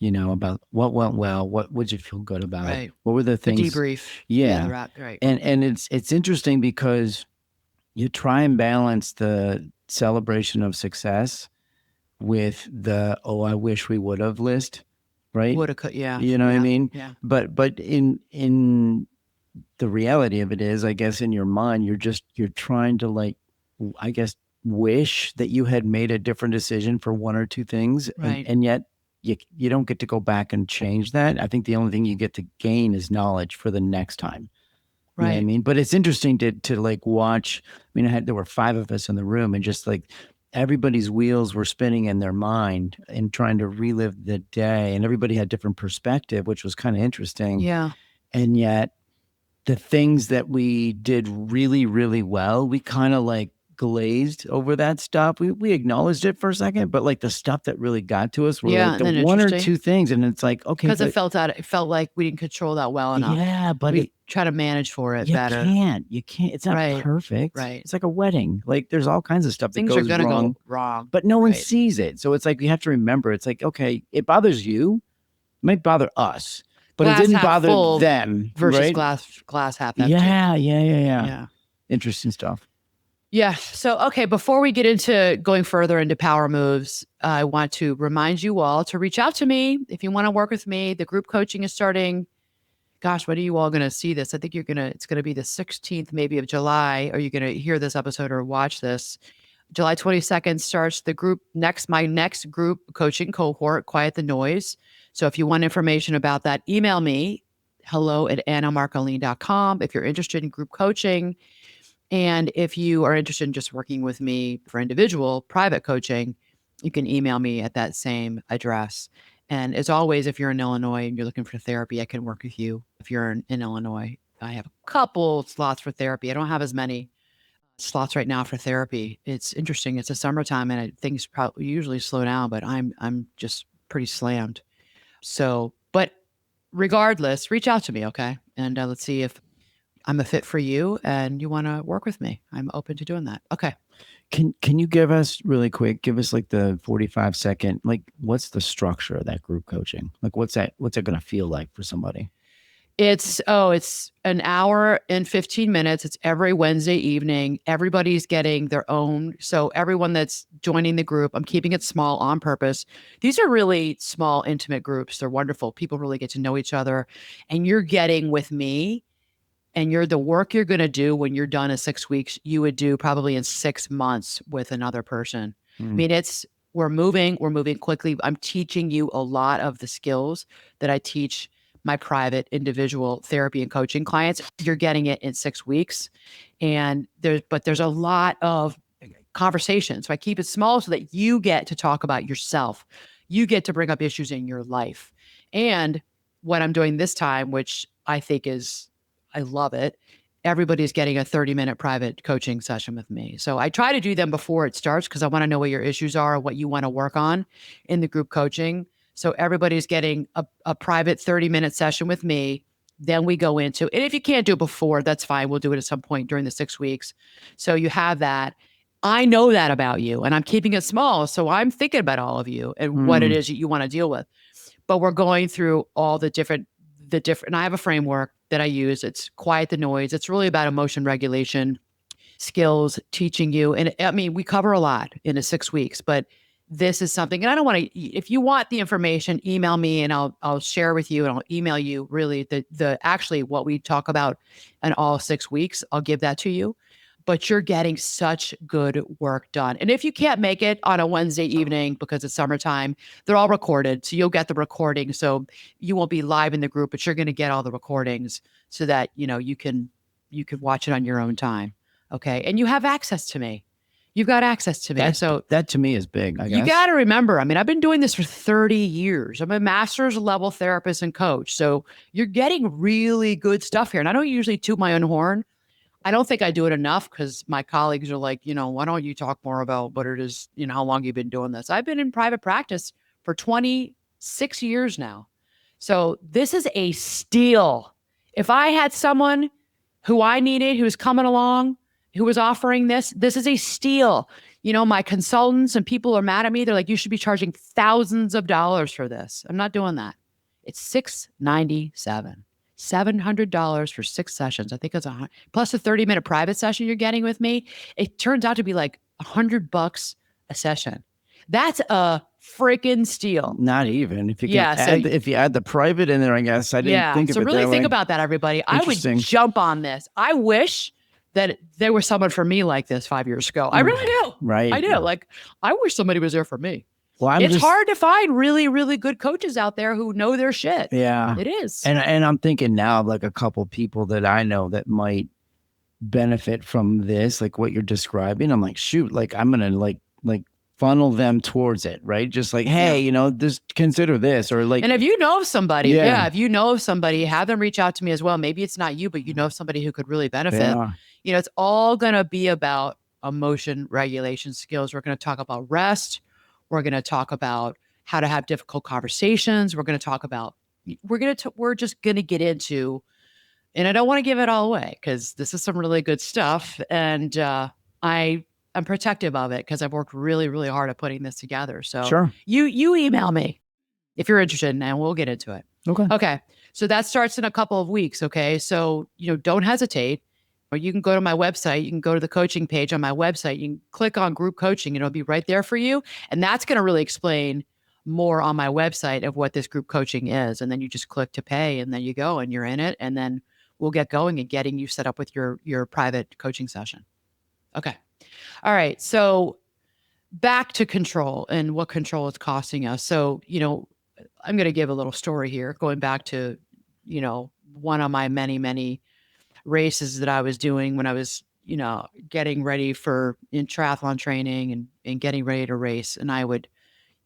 about what went well, what would you feel good about, right. What were the things, the debrief. Yeah. The rap, right. And it's interesting because you try and balance the celebration of success with the, oh, I wish we would have list, right? Woulda, could, yeah. You know what I mean? Yeah. But in the reality of it is, I guess in your mind, you're trying to, I guess, wish that you had made a different decision for one or two things. Right. And yet you don't get to go back and change that. I think the only thing you get to gain is knowledge for the next time. You know what I mean? But it's interesting to watch. I mean, there were 5 of us in the room, and just everybody's wheels were spinning in their mind and trying to relive the day, and everybody had different perspective, which was kind of interesting. Yeah. And yet the things that we did really, really well, we kind of glazed over that stuff. We acknowledged it for a second, but the stuff that really got to us were the one or two things. And it's okay. Because it felt like we didn't control that well enough. Yeah, but we try to manage for it better. You can't. It's not perfect. Right. It's like a wedding. There's all kinds of stuff that Things goes are going to wrong, go wrong. but no one sees it. So it's you have to remember, it's okay, it bothers you. It might bother us, but it didn't bother them. Versus right? glass half empty. Yeah. Interesting stuff. Yeah. So, okay, before we get into going further into power moves, I want to remind you all to reach out to me if you want to work with me. The group coaching is starting. Gosh, when are you all going to see this? I think it's going to be the 16th, maybe of July. Are you going to hear this episode or watch this? July 22nd starts my next group coaching cohort, Quiet the Noise. So if you want information about that, email me, hello@annamarcolin.com if you're interested in group coaching. And if you are interested in just working with me for individual private coaching, you can email me at that same address. And as always, if you're in Illinois and you're looking for therapy, I can work with you. If you're in Illinois, I have a couple slots for therapy. I don't have as many slots right now for therapy. It's interesting. It's a summertime and things probably usually slow down, but I'm just pretty slammed. So, but regardless, reach out to me, okay? And let's see if I'm a fit for you and you want to work with me. I'm open to doing that. Okay. Can you give us really quick, give us like the 45-second, like what's the structure of that group coaching? Like what's that going to feel like for somebody? It's an hour and 15 minutes. It's every Wednesday evening. Everybody's getting their own. So everyone that's joining the group, I'm keeping it small on purpose. These are really small, intimate groups. They're wonderful. People really get to know each other. And you're getting with me and the work you're going to do when you're done in 6 weeks, you would do probably in 6 months with another person. I mean, we're moving quickly. I'm teaching you a lot of the skills that I teach my private individual therapy and coaching clients. You're getting it in 6 weeks. And there's a lot of conversation. So I keep it small so that you get to talk about yourself. You get to bring up issues in your life. And what I'm doing this time, which I love it. Everybody's getting a 30-minute private coaching session with me. So I try to do them before it starts because I want to know what your issues are, what you want to work on in the group coaching. So everybody's getting a private 30-minute session with me. Then we go into, and if you can't do it before, that's fine. We'll do it at some point during the 6 weeks. So you have that. I know that about you and I'm keeping it small. So I'm thinking about all of you and what it is that you want to deal with. But we're going through all the different, and I have a framework that I use. It's Quiet the Noise. It's really about emotion regulation skills, teaching you. And I mean, we cover a lot in 6 weeks, but this is something, and I don't want to, if you want the information, email me and I'll share with you and I'll email you really actually what we talk about in all 6 weeks. I'll give that to you, but you're getting such good work done. And if you can't make it on a Wednesday evening because it's summertime, they're all recorded. So you'll get the recording. So you won't be live in the group, but you're going to get all the recordings so that, you can watch it on your own time. Okay. And you have access to me. You've got access to me. That to me is big, I guess. You got to remember, I mean, I've been doing this for 30 years. I'm a master's level therapist and coach. So you're getting really good stuff here. And I don't usually toot my own horn. I don't think I do it enough because my colleagues are like, why don't you talk more about what it is, how long you've been doing this? I've been in private practice for 26 years now. So this is a steal. If I had someone who I needed, who was coming along, who was offering this is a steal. My consultants and people are mad at me. They're like, you should be charging thousands of dollars for this. I'm not doing that. It's $697. $700 for 6 sessions. I think it's plus a 30-minute private session you're getting with me. It turns out to be like $100 a session. That's a freaking steal. Not even if you can if you add the private in there, I guess. I didn't think of it. So really think about that, everybody. I would jump on this. I wish that there was someone for me like this 5 years ago. I really do. Right. I do. Like, I wish somebody was there for me. Well, it's hard to find really, really good coaches out there who know their shit. Yeah, it is. And I'm thinking now of like a couple people that I know that might benefit from this, like what you're describing. I'm like, shoot, like I'm gonna like funnel them towards it, right? Just like, hey, just consider this, or like. And if you know of somebody, if you know of somebody, have them reach out to me as well. Maybe it's not you, but you know somebody who could really benefit. Yeah. It's all gonna be about emotion regulation skills. We're gonna talk about rest. We're going to talk about how to have difficult conversations. We're going to talk about, we're just going to get into, and I don't want to give it all away because this is some really good stuff. And I'm protective of it because I've worked really, really hard at putting this together. So sure. You email me if you're interested and we'll get into it. Okay. Okay. So that starts in a couple of weeks. Okay. So, don't hesitate. Or you can go to my website, you can go to the coaching page on my website, you can click on group coaching, and it'll be right there for you. And that's going to really explain more on my website of what this group coaching is. And then you just click to pay, and then you go and you're in it. And then we'll get going and getting you set up with your private coaching session. Okay. All right. So back to control and what control is costing us. So, I'm going to give a little story here, going back to, one of my many, many races that I was doing when I was, getting ready for in triathlon training and getting ready to race. And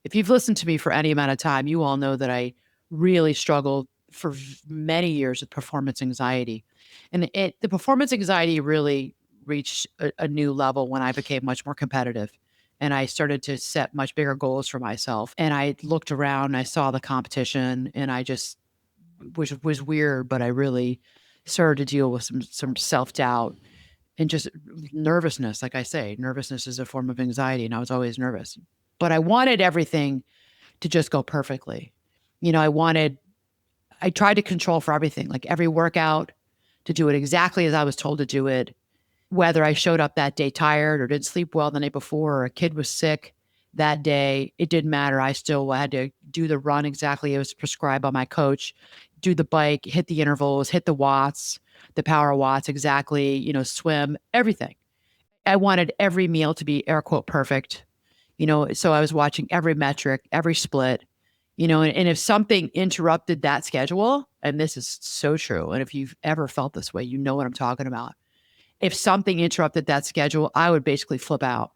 if you've listened to me for any amount of time, you all know that I really struggled for many years with performance anxiety. And the performance anxiety really reached a new level when I became much more competitive. And I started to set much bigger goals for myself. And I looked around, and I saw the competition, and I just, which was weird, but I really started to deal with some self-doubt and just nervousness. Like I say, nervousness is a form of anxiety, and I was always nervous. But I wanted everything to just go perfectly. I tried to control for everything, like every workout, to do it exactly as I was told to do it. Whether I showed up that day tired or didn't sleep well the night before, or a kid was sick that day, it didn't matter. I still had to do the run exactly as prescribed by my coach, do the bike, hit the intervals, hit the watts, the power watts exactly, swim, everything. I wanted every meal to be air quote perfect, so I was watching every metric, every split, and if something interrupted that schedule, and this is so true, and if you've ever felt this way, you know what I'm talking about. If something interrupted that schedule, I would basically flip out,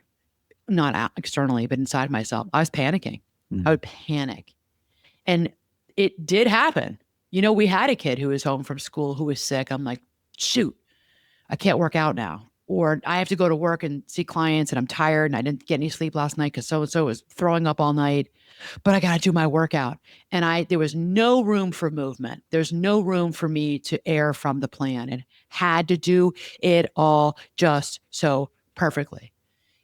not out externally, but inside myself. I was panicking. I would panic. And it did happen. We had a kid who was home from school who was sick. I'm like, shoot, I can't work out now. Or I have to go to work and see clients, and I'm tired and I didn't get any sleep last night because so and so was throwing up all night, but I got to do my workout. And there was no room for movement. There's no room for me to err from the plan, and had to do it all just so perfectly.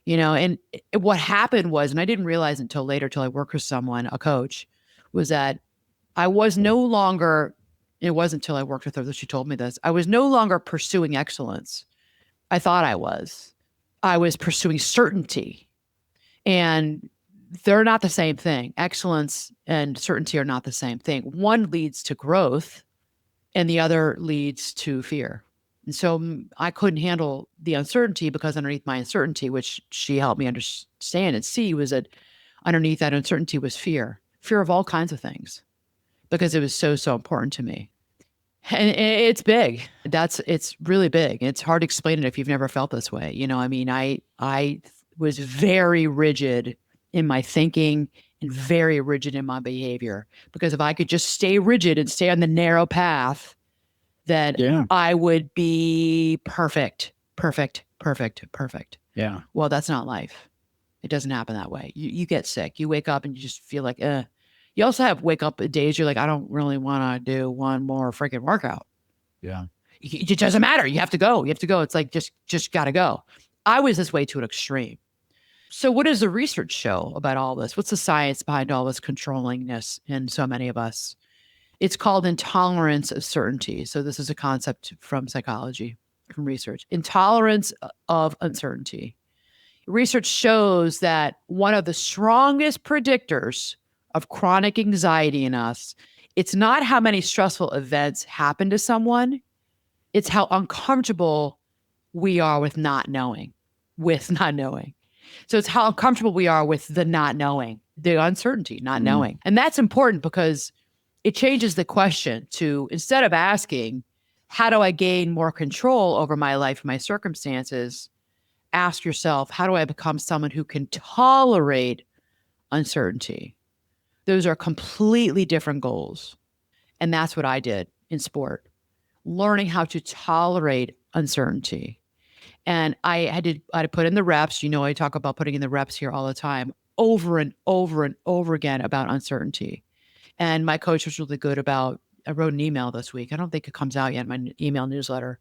And what happened was, and I didn't realize until later, till I worked with someone, a coach, was that I was no longer, it wasn't until I worked with her that she told me this, I was no longer pursuing excellence. I thought I was. I was pursuing certainty. And they're not the same thing. Excellence and certainty are not the same thing. One leads to growth, and the other leads to fear. And so I couldn't handle the uncertainty, because underneath my uncertainty, which she helped me understand and see, was that underneath that uncertainty was fear of all kinds of things, because it was so, so important to me. And it's big. It's really big. It's hard to explain it if you've never felt this way. I was very rigid in my thinking and very rigid in my behavior, because if I could just stay rigid and stay on the narrow path, then Yeah. I would be perfect, perfect, perfect, perfect. Yeah. Well, that's not life. It doesn't happen that way. You get sick. You wake up and you just feel like, You also have wake up days you're like, I don't really want to do one more freaking workout. Yeah. It doesn't matter. You have to go. You have to go. It's like, just got to go. I was this way to an extreme. So what does the research show about all this? What's the science behind all this controllingness in so many of us? It's called intolerance of certainty. So this is a concept from psychology, from research. Intolerance of uncertainty. Research shows that one of the strongest predictors of chronic anxiety in us, it's not how many stressful events happen to someone, it's how uncomfortable we are with not knowing, So it's how uncomfortable we are with the not knowing, the uncertainty, not knowing. And that's important, because it changes the question to, instead of asking, how do I gain more control over my life and my circumstances? Ask yourself, how do I become someone who can tolerate uncertainty? Those are completely different goals. And that's what I did in sport, learning how to tolerate uncertainty. And I had to put in the reps. I talk about putting in the reps here all the time, over and over and over again, about uncertainty. And my coach was really good about, I wrote an email this week. I don't think it comes out yet, my email newsletter,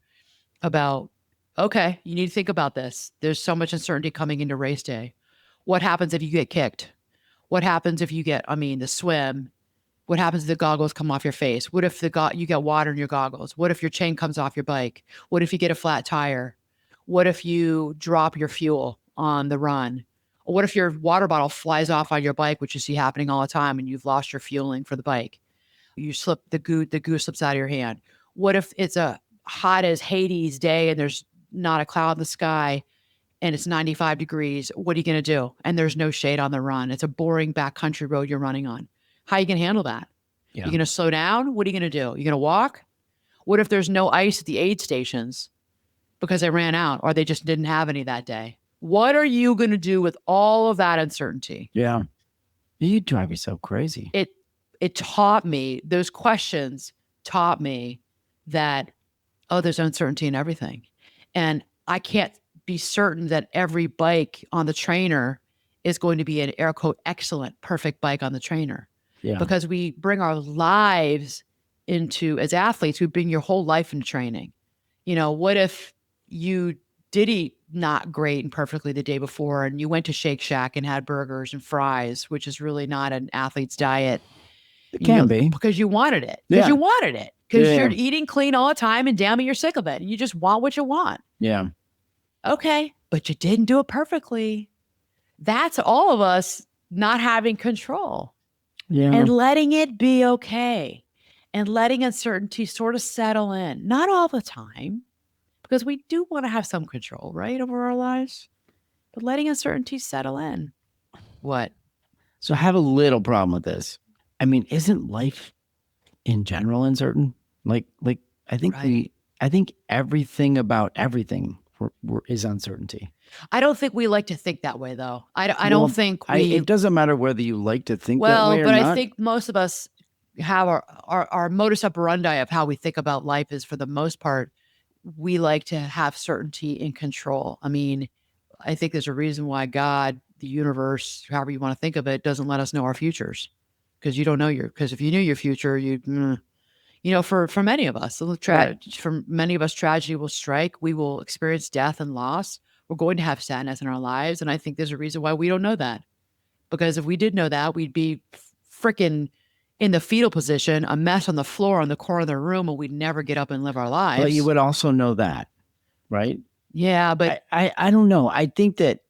about, okay, you need to think about this. There's so much uncertainty coming into race day. What happens if you get kicked? What happens if you get, the swim, What happens if the goggles come off your face? What if you get water in your goggles? What if your chain comes off your bike? What if you get a flat tire? What if you drop your fuel on the run? Or what if your water bottle flies off on your bike, which you see happening all the time, and you've lost your fueling for the bike? You slip the goo slips out of your hand. What if it's a hot as Hades day and there's not a cloud in the sky and it's 95 degrees? What are you going to do? And there's no shade on the run. It's a boring backcountry road you're running on. How are you going to handle that? Yeah. You're going to slow down? What are you going to do? You're going to walk? What if there's no ice at the aid stations because they ran out or they just didn't have any that day? What are you going to do with all of that uncertainty? Yeah. You drive yourself crazy. It taught me, those questions taught me that, oh, there's uncertainty in everything. And I can't be certain that every bike on the trainer is going to be an air quote excellent, perfect bike on the trainer. Yeah. Because we bring our lives into, as athletes, we bring your whole life into training. You know, what if you did eat not great and perfectly the day before and you went to Shake Shack and had burgers and fries, which is really not an athlete's diet? It can be. Because you wanted it. Because Yeah. you wanted it. Because Yeah. you're eating clean all the time and damn it, you're sick of it. And you just want what you want. Yeah. Okay. But you didn't do it perfectly. That's all of us not having control Yeah. and letting it be okay and letting uncertainty sort of settle in. Not all the time, because we do want to have some control, right, over our lives, but letting uncertainty settle in. What? So I have a little problem with this. I mean, isn't life in general uncertain? Like I think Right. I think everything about everything is uncertainty. I don't think we like to think that way, though. I Well, don't think we. it doesn't matter whether you like to think that Well, way or but I not. think most of us have our modus operandi of how we think about life is, for the most part, we like to have certainty and control. I mean, I think there's a reason why God, the universe, however you want to think of it, doesn't let us know our futures, because you don't know because if you knew your future, for many of us, Right. for many of us, tragedy will strike. We will experience death and loss. We're going to have sadness in our lives, and I think there's a reason why we don't know that. Because if we did know that, we'd be freaking in the fetal position, a mess on the floor in the corner of the room, and we'd never get up and live our lives. But you would also know that, right? Yeah, but I don't know. I think that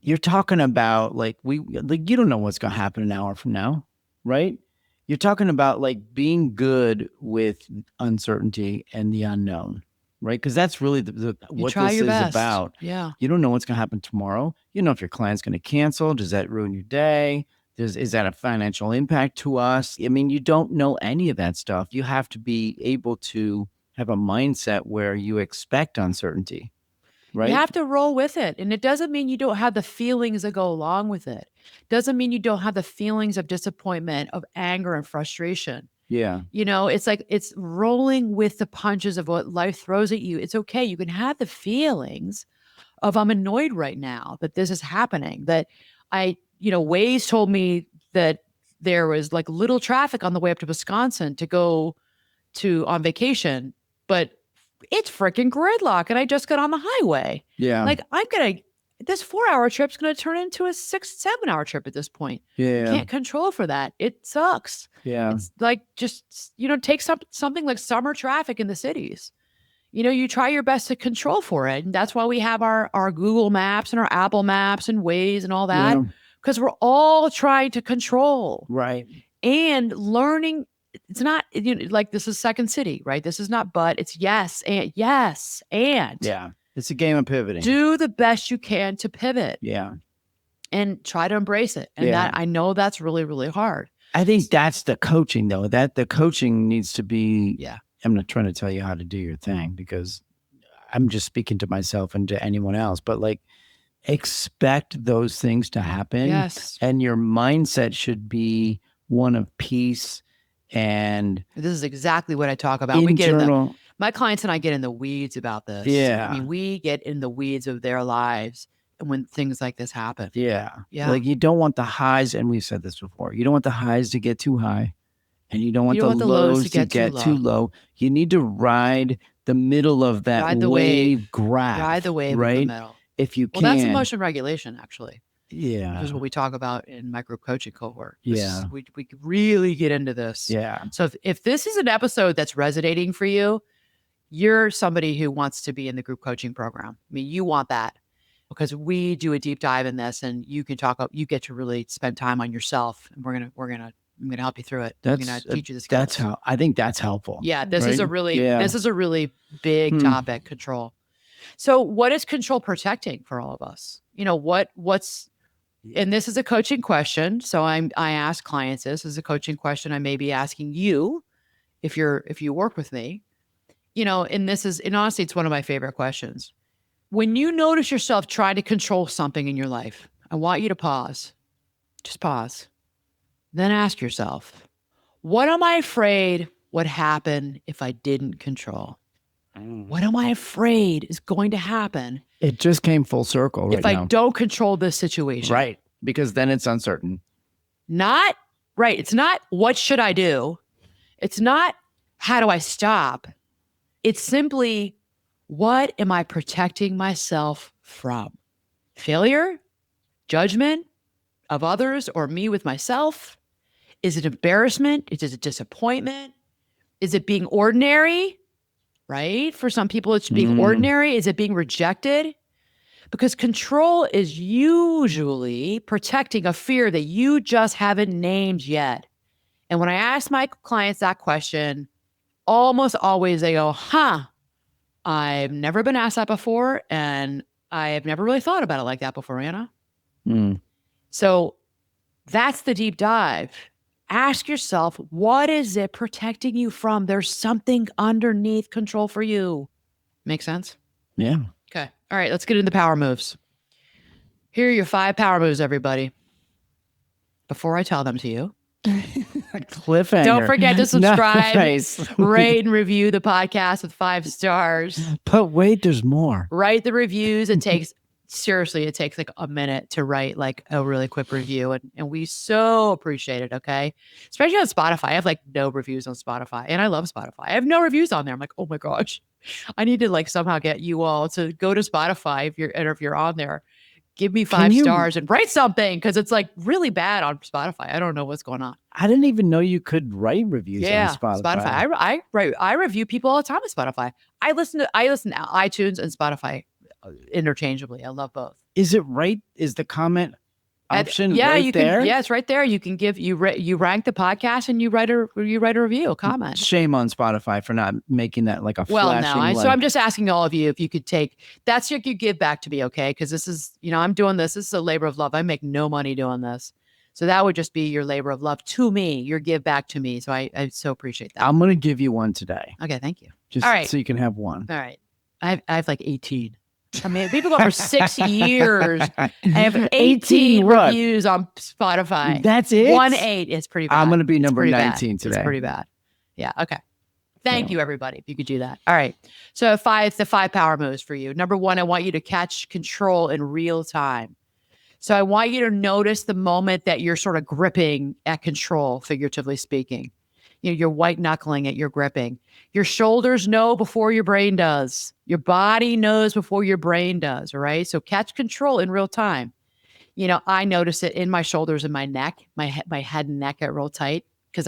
you're talking about like you don't know what's going to happen an hour from now, right? You're talking about like being good with uncertainty and the unknown, right? Because that's really what try this your is best. about. Yeah. You don't know what's going to happen tomorrow. You know if your client's going to cancel. Does that ruin your day? Is that a financial impact to us? I mean, you don't know any of that stuff. You have to be able to have a mindset where you expect uncertainty, right? You have to roll with it. And it doesn't mean you don't have the feelings that go along with it. Doesn't mean you don't have the feelings of disappointment, of anger and frustration. Yeah. You know, it's like it's rolling with the punches of what life throws at you. It's okay. You can have the feelings of, I'm annoyed right now that this is happening. That Waze told me that there was like little traffic on the way up to Wisconsin to go on vacation, but it's freaking gridlock and I just got on the highway. Yeah. Like this 4-hour trip's going to turn into a 6-7-hour trip at this point. Yeah. Can't control for that. It sucks. Yeah. It's like, just, take something like summer traffic in the cities. You try your best to control for it. And that's why we have our Google Maps and our Apple Maps and Waze and all that, because we're all trying to control. Right. And learning. It's not like this is Second City, right? This is not it's yes and yes and. Yeah. It's a game of pivoting. Do the best you can to pivot. Yeah. And try to embrace it. And that, I know that's really, really hard. I think that's the coaching, though. That the coaching needs to be. Yeah. I'm not trying to tell you how to do your thing, because I'm just speaking to myself and to anyone else. But like, expect those things to happen. Yes. And your mindset should be one of peace. And this is exactly what I talk about. My clients and I get in the weeds about this. Yeah. I mean, we get in the weeds of their lives when things like this happen. Yeah. Yeah. Like, you don't want the highs, and we've said this before, you don't want the highs to get too high, and you don't want the lows to get too low. You need to ride the middle of that wave graph. Ride the wave right? in the middle. If you can. Well, that's emotion regulation, actually. which is Yeah. what we talk about in my group coaching cohort. Yeah. We could really get into this. Yeah. So if this is an episode that's resonating for you, you're somebody who wants to be in the group coaching program. I mean, you want that because we do a deep dive in this, and you can you get to really spend time on yourself, and I'm gonna help you through it. I'm gonna teach you the That's skills. how I think that's helpful. Yeah, Right? Yeah. this is a really big Hmm. topic, control. So what is control protecting for all of us? What's and this is a coaching question. So I ask clients this is a coaching question I may be asking you if you work with me. And honestly, it's one of my favorite questions. When you notice yourself trying to control something in your life, I want you to pause. Just pause. Then ask yourself, what am I afraid would happen if I didn't control? What am I afraid is going to happen It just came full circle right if I now. don't control this situation? Right. Because then it's uncertain. Not right. It's not what should I do? It's not how do I stop? It's simply what am I protecting myself from? Failure? Judgment of others or me with myself? Is it embarrassment? Is it disappointment? Is it being ordinary? Right? For some people, it's being ordinary. Is it being rejected? Because control is usually protecting a fear that you just haven't named yet. And when I ask my clients that question, almost always they go, I've never been asked that before. And I have never really thought about it like that before, Anna. So that's the deep dive. Ask yourself, what is it protecting you from? There's something underneath control for you. Make sense? Yeah. Okay. All right. Let's get into the power moves. Here are your 5 power moves, everybody. Before I tell them to you, Cliffhanger. don't forget to subscribe, Nice. rate, and review the podcast with 5 stars. But wait, there's more. Write the reviews. Seriously, it takes like a minute to write like a really quick review. And we so appreciate it. Okay. Especially on Spotify. I have like no reviews on Spotify, and I love Spotify. I have no reviews on there. I'm like, oh my gosh, I need to like somehow get you all to go to Spotify if you're on there. Give me 5 stars and write something, because it's like really bad on Spotify. I don't know what's going on. I didn't even know you could write reviews on Spotify. I review people all the time on Spotify. I listen to iTunes and Spotify interchangeably. I love both. Is it right? Is the comment option right there? Yeah, it's right there. You can you rank the podcast and you write a review, a comment. Shame on Spotify for not making that like a flashing. So I'm just asking all of you if you could that's your give back to me, okay? Because this is, I'm doing this. This is a labor of love. I make no money doing this. So that would just be your labor of love to me, your give back to me. So I so appreciate that. I'm going to give you one today. Okay, thank you. Just all right. So you can have one. All right. I have like 18. I mean, people go for 6 years. I have 18 reviews on Spotify. That's it? 18. It's pretty bad. I'm going to be number 19 today. It's pretty bad. Yeah. Okay. Thank you, everybody, if you could do that. All right. So the 5 power moves for you. Number 1, I want you to catch control in real time. So I want you to notice the moment that you're sort of gripping at control, figuratively speaking. You're white knuckling it, you're gripping. Your shoulders know before your brain does. Your body knows before your brain does. All right. So catch control in real time. I notice it in my shoulders and my neck. My head and neck get real tight because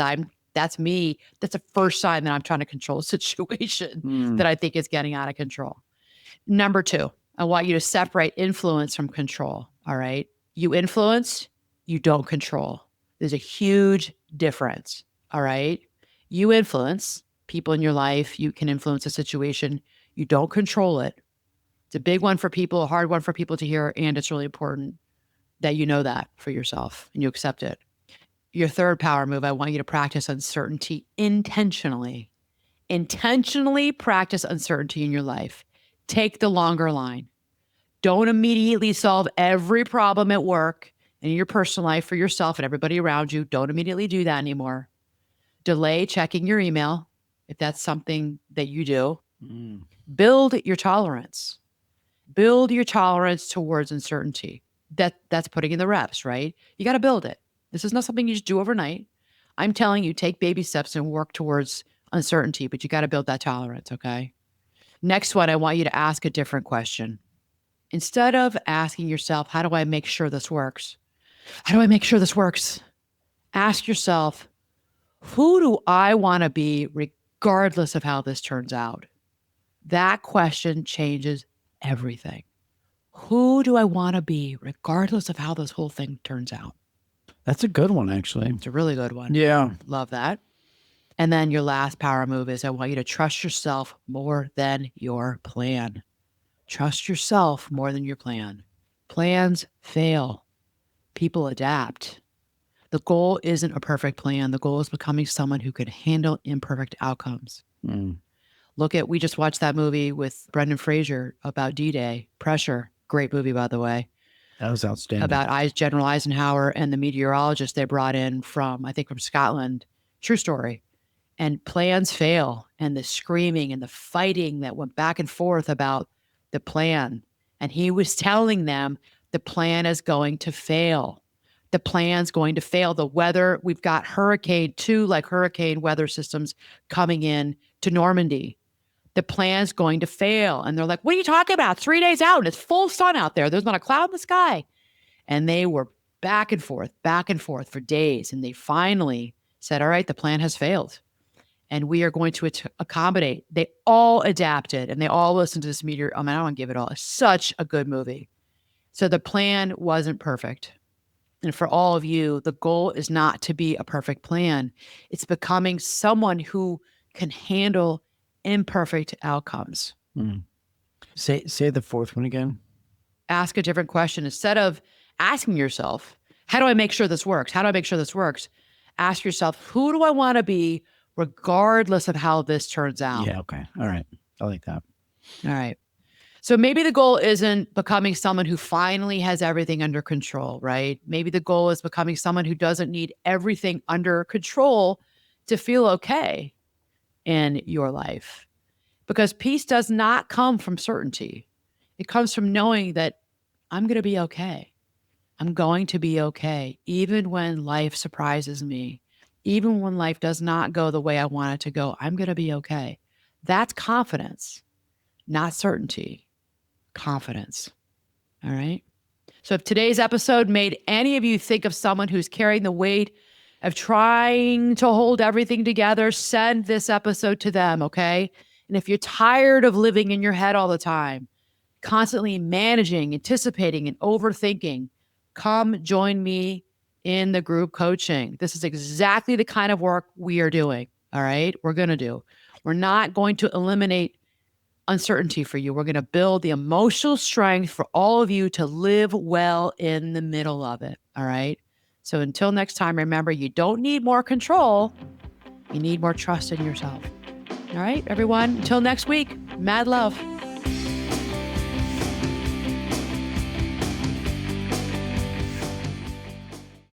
that's me. That's the first sign that I'm trying to control a situation that I think is getting out of control. Number 2, I want you to separate influence from control. All right. You influence, you don't control. There's a huge difference. All right. You influence people in your life. You can influence a situation. You don't control it. It's a big one for people, a hard one for people to hear. And it's really important that you know that for yourself and you accept it. Your 3rd power move, I want you to practice uncertainty intentionally. Intentionally practice uncertainty in your life. Take the longer line. Don't immediately solve every problem at work and in your personal life for yourself and everybody around you. Don't immediately do that anymore. Delay checking your email if that's something that you do. Build your tolerance. Build your tolerance towards uncertainty. That's putting in the reps, right? You got to build it. This is not something you just do overnight. I'm telling you, take baby steps and work towards uncertainty, but you got to build that tolerance, okay? Next one, I want you to ask a different question. Instead of asking yourself, how do I make sure this works? How do I make sure this works? Ask yourself, who do I want to be regardless of how this turns out? That question changes everything. Who do I want to be regardless of how this whole thing turns out? That's a good one, actually. It's a really good one. Yeah. Love that. And then your last power move is I want you to trust yourself more than your plan. Trust yourself more than your plan. Plans fail. People adapt. The goal isn't a perfect plan. The goal is becoming someone who can handle imperfect outcomes. Mm. We just watched that movie with Brendan Fraser about D-Day, Pressure. Great movie, by the way. That was outstanding. About General Eisenhower and the meteorologist they brought in from Scotland. True story. And plans fail, and the screaming and the fighting that went back and forth about the plan. And he was telling them the plan is going to fail. The plan's going to fail. The weather, we've got hurricane weather systems coming in to Normandy. The plan's going to fail. And they're like, what are you talking about? 3 days out, and it's full sun out there. There's not a cloud in the sky. And they were back and forth for days. And they finally said, all right, the plan has failed. And we are going to accommodate. They all adapted and they all listened to this meteor. I mean, I don't want to give it all. It's such a good movie. So the plan wasn't perfect. And for all of you, the goal is not to be a perfect plan. It's becoming someone who can handle imperfect outcomes. Mm. Say the fourth one again. Ask a different question. Instead of asking yourself, how do I make sure this works? How do I make sure this works? Ask yourself, who do I want to be regardless of how this turns out? Yeah, okay. All right. I like that. All right. So maybe the goal isn't becoming someone who finally has everything under control, right? Maybe the goal is becoming someone who doesn't need everything under control to feel okay in your life. Because peace does not come from certainty. It comes from knowing that I'm going to be okay. I'm going to be okay, even when life surprises me, even when life does not go the way I want it to go. I'm going to be okay. That's confidence, not certainty. Confidence. All right. So if today's episode made any of you think of someone who's carrying the weight of trying to hold everything together, send this episode to them. Okay. And if you're tired of living in your head all the time, constantly managing, anticipating, and overthinking, come join me in the group coaching. This is exactly the kind of work we are doing. All right. We're going to do. We're not going to eliminate uncertainty for you. We're going to build the emotional strength for all of you to live well in the middle of it. All right. So until next time, remember, you don't need more control. You need more trust in yourself. All right, everyone. Until next week, mad love.